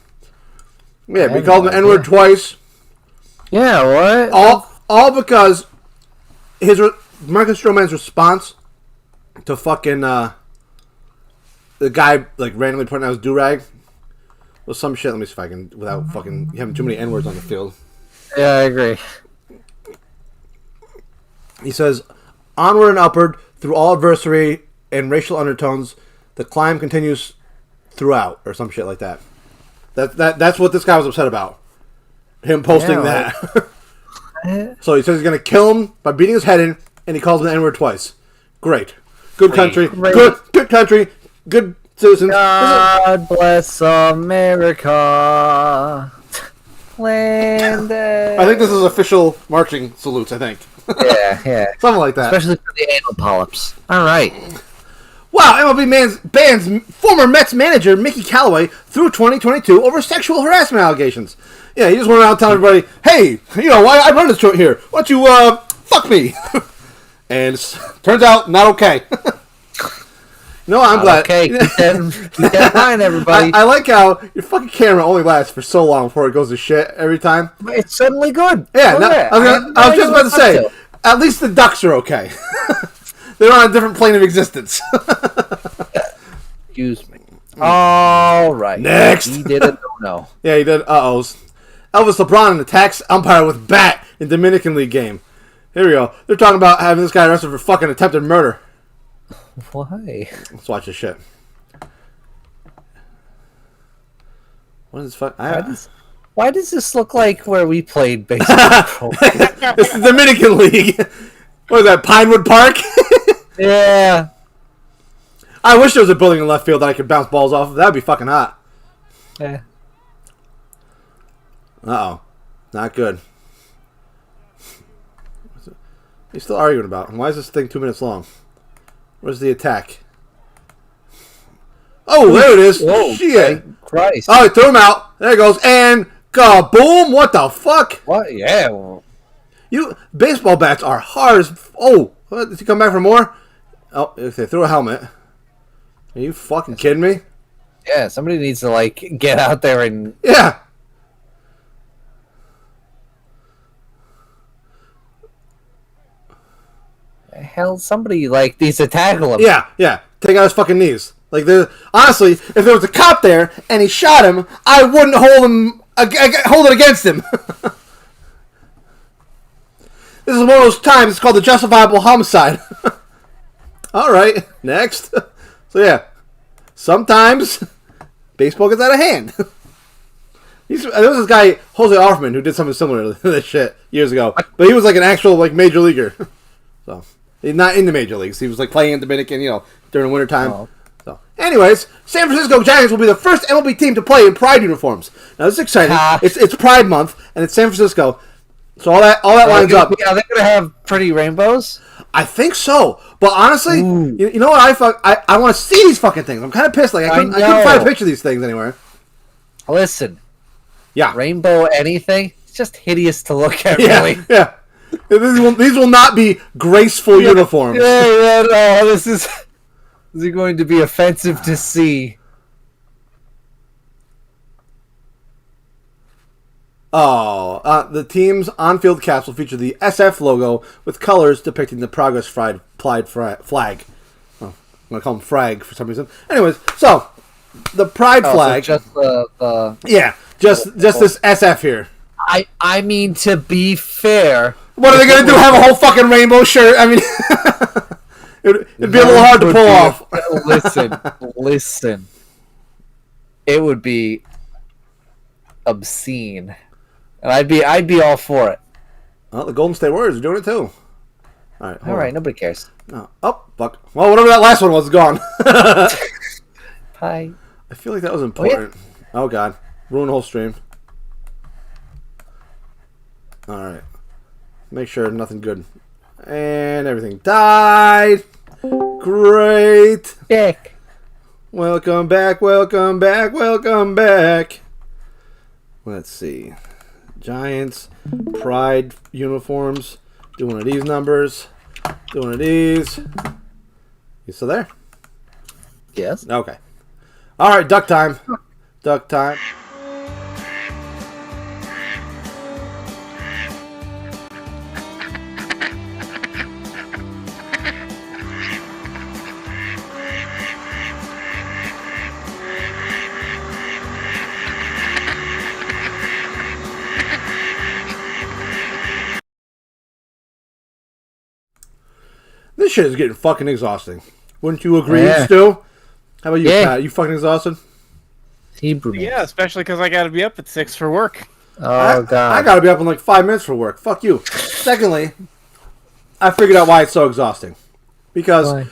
Yeah, we called him the N-word twice. Yeah, what? All because Marcus Stroman's response to fucking the guy like randomly putting out his do-rag was some shit. Let me see if I can, without fucking having too many N-words on the field. Yeah, I agree. He says, onward and upward through all adversity and racial undertones, the climb continues throughout, or some shit like that. That's what this guy was upset about. Him posting that. So he says he's going to kill him by beating his head in, and he calls him the N-word twice. Great. Good country. Great. Good country. Good citizens. God bless America. Land. I think this is official marching salutes, I think. Yeah. Something like that. Especially for the anal polyps. All right. Wow, MLB bans former Mets manager Mickey Callaway through 2022 over sexual harassment allegations. Yeah, he just went around telling everybody, hey, I run this joint here. Why don't you, fuck me? And turns out, not okay. No, I'm glad. Okay, keep that in mind, everybody. I like how your fucking camera only lasts for so long before it goes to shit every time. It's suddenly good. Yeah, I was just about to say, to. at least the ducks are okay. They're on a different plane of existence. Excuse me. All right. Next. He did a no. Yeah, he did. Uh-ohs. Elvis LeBron attacks umpire with bat in Dominican League game. Here we go. They're talking about having this guy arrested for fucking attempted murder. Why? Let's watch this shit. What is this fuck? Why does this look like where we played baseball? It's the Dominican League. What is that, Pinewood Park? Yeah. I wish there was a building in left field that I could bounce balls off of. That would be fucking hot. Yeah. Uh-oh. Not good. What are you still arguing about? And why is this thing 2 minutes long? Where's the attack? Oh, there it is. Whoa, Shit. Christ. Oh, he threw him out. There it goes. And kaboom. What the fuck? What? Yeah. Well, Baseball bats are hard as... Oh, what, did he come back for more? Oh, they threw a helmet. Are you fucking kidding me? Yeah, somebody needs to, like, get out there and... Yeah. Hell, somebody, like, needs to tackle him. Yeah. Take out his fucking knees. Like, honestly, if there was a cop there and he shot him, I wouldn't hold it against him. This is one of those times. It's called the justifiable homicide. All right, next. So yeah, sometimes baseball gets out of hand. There was this guy Jose Offerman who did something similar to this shit years ago, but he was like an actual like major leaguer. So he's not in the major leagues. He was like playing in Dominican, during the winter time. Oh. So, anyways, San Francisco Giants will be the first MLB team to play in Pride uniforms. Now this is exciting. It's Pride Month and it's San Francisco. So all that lines up. Are they going to have pretty rainbows? I think so, but honestly, you know what? I want to see these fucking things. I'm kind of pissed. Like I couldn't find a picture of these things anywhere. Listen, yeah, rainbow anything? It's just hideous to look at. Really. Yeah. These will not be graceful uniforms. Yeah. No, this is going to be offensive to see. Oh, the team's on-field caps will feature the SF logo with colors depicting the Progress flag. Oh, I'm going to call them frag for some reason. Anyways, so, the Pride flag... So just the... Yeah, just this SF here. I mean, to be fair... What are they going to do, have a whole fucking rainbow shirt? I mean... it'd be a little hard to pull off. Listen. It would be obscene. And I'd be all for it. Well, the Golden State Warriors are doing it too. All right, nobody cares. No. Oh, fuck. Well, whatever that last one was, gone. Hi. I feel like that was important. Oh, God. Ruin the whole stream. All right. Make sure nothing good. And everything died. Great. Back. Welcome back. Let's see. Giants, Pride uniforms. Do one of these numbers. Do one of these. You still there? Yes. Okay. All right, duck time. Duck time. This shit is getting fucking exhausting. Wouldn't you agree, Stu? How about you, Pat? You fucking exhausted? Hebrew. Yeah, especially because I got to be up at 6 for work. Oh, God. I got to be up in like 5 minutes for work. Fuck you. Secondly, I figured out why it's so exhausting. Because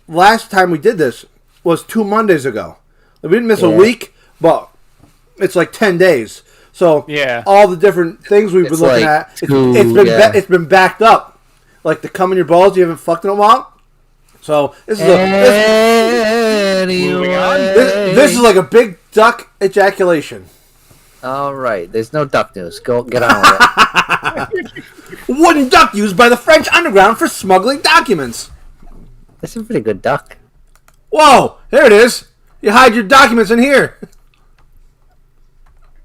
last time we did this was 2 Mondays ago. We didn't miss a week, but it's like 10 days. So all the different things we've been looking at, it's been backed up. Like the cum in your balls, you haven't fucked in a while. So this is this is like a big duck ejaculation. All right, there's no duck news. Get on with it. Wooden duck used by the French underground for smuggling documents. That's a pretty good duck. Whoa, here it is. You hide your documents in here.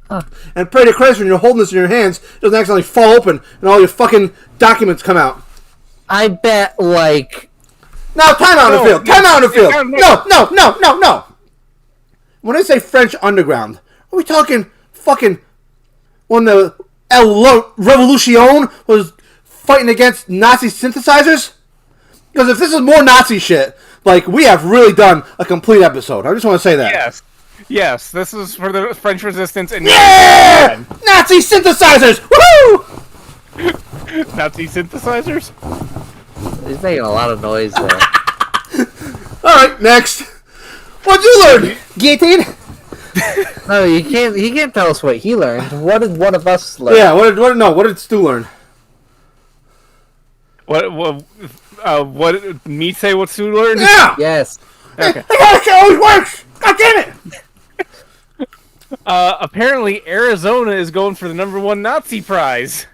Huh. And pray to Christ when you're holding this in your hands, it doesn't accidentally fall open and all your fucking documents come out. I bet, like... Now, time out in the field. Time out in the field. No. When I say French underground, are we talking fucking when the Revolution was fighting against Nazi synthesizers? Because if this is more Nazi shit, like, we have really done a complete episode. I just want to say that. Yes, this is for the French Resistance and Nazi synthesizers! Woohoo! Nazi synthesizers? He's making a lot of noise there. Alright, next. What'd you learn, Gheeotine? No, he can't tell us what he learned. What did one of us learn? Yeah, what did Stu learn? What did me say what Stu learned? Yeah! Yes. Okay. That shit always works! God damn it! Apparently Arizona is going for the #1 Nazi prize.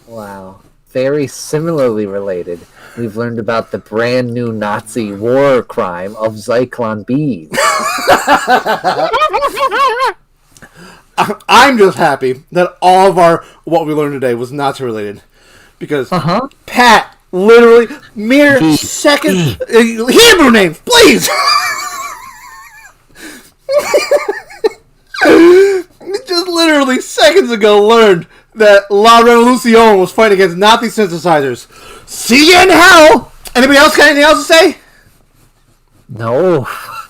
Wow. Very similarly related, we've learned about the brand new Nazi war crime of Zyklon bees. I'm just happy that all of what we learned today was Nazi related. Because Pat literally, mere seconds... Hebrew names, please! Just literally seconds ago learned that La Revolucion was fighting against Nazi synthesizers. See you in hell! Anybody else got anything else to say? No.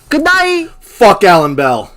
Good night! Fuck Alan Bell.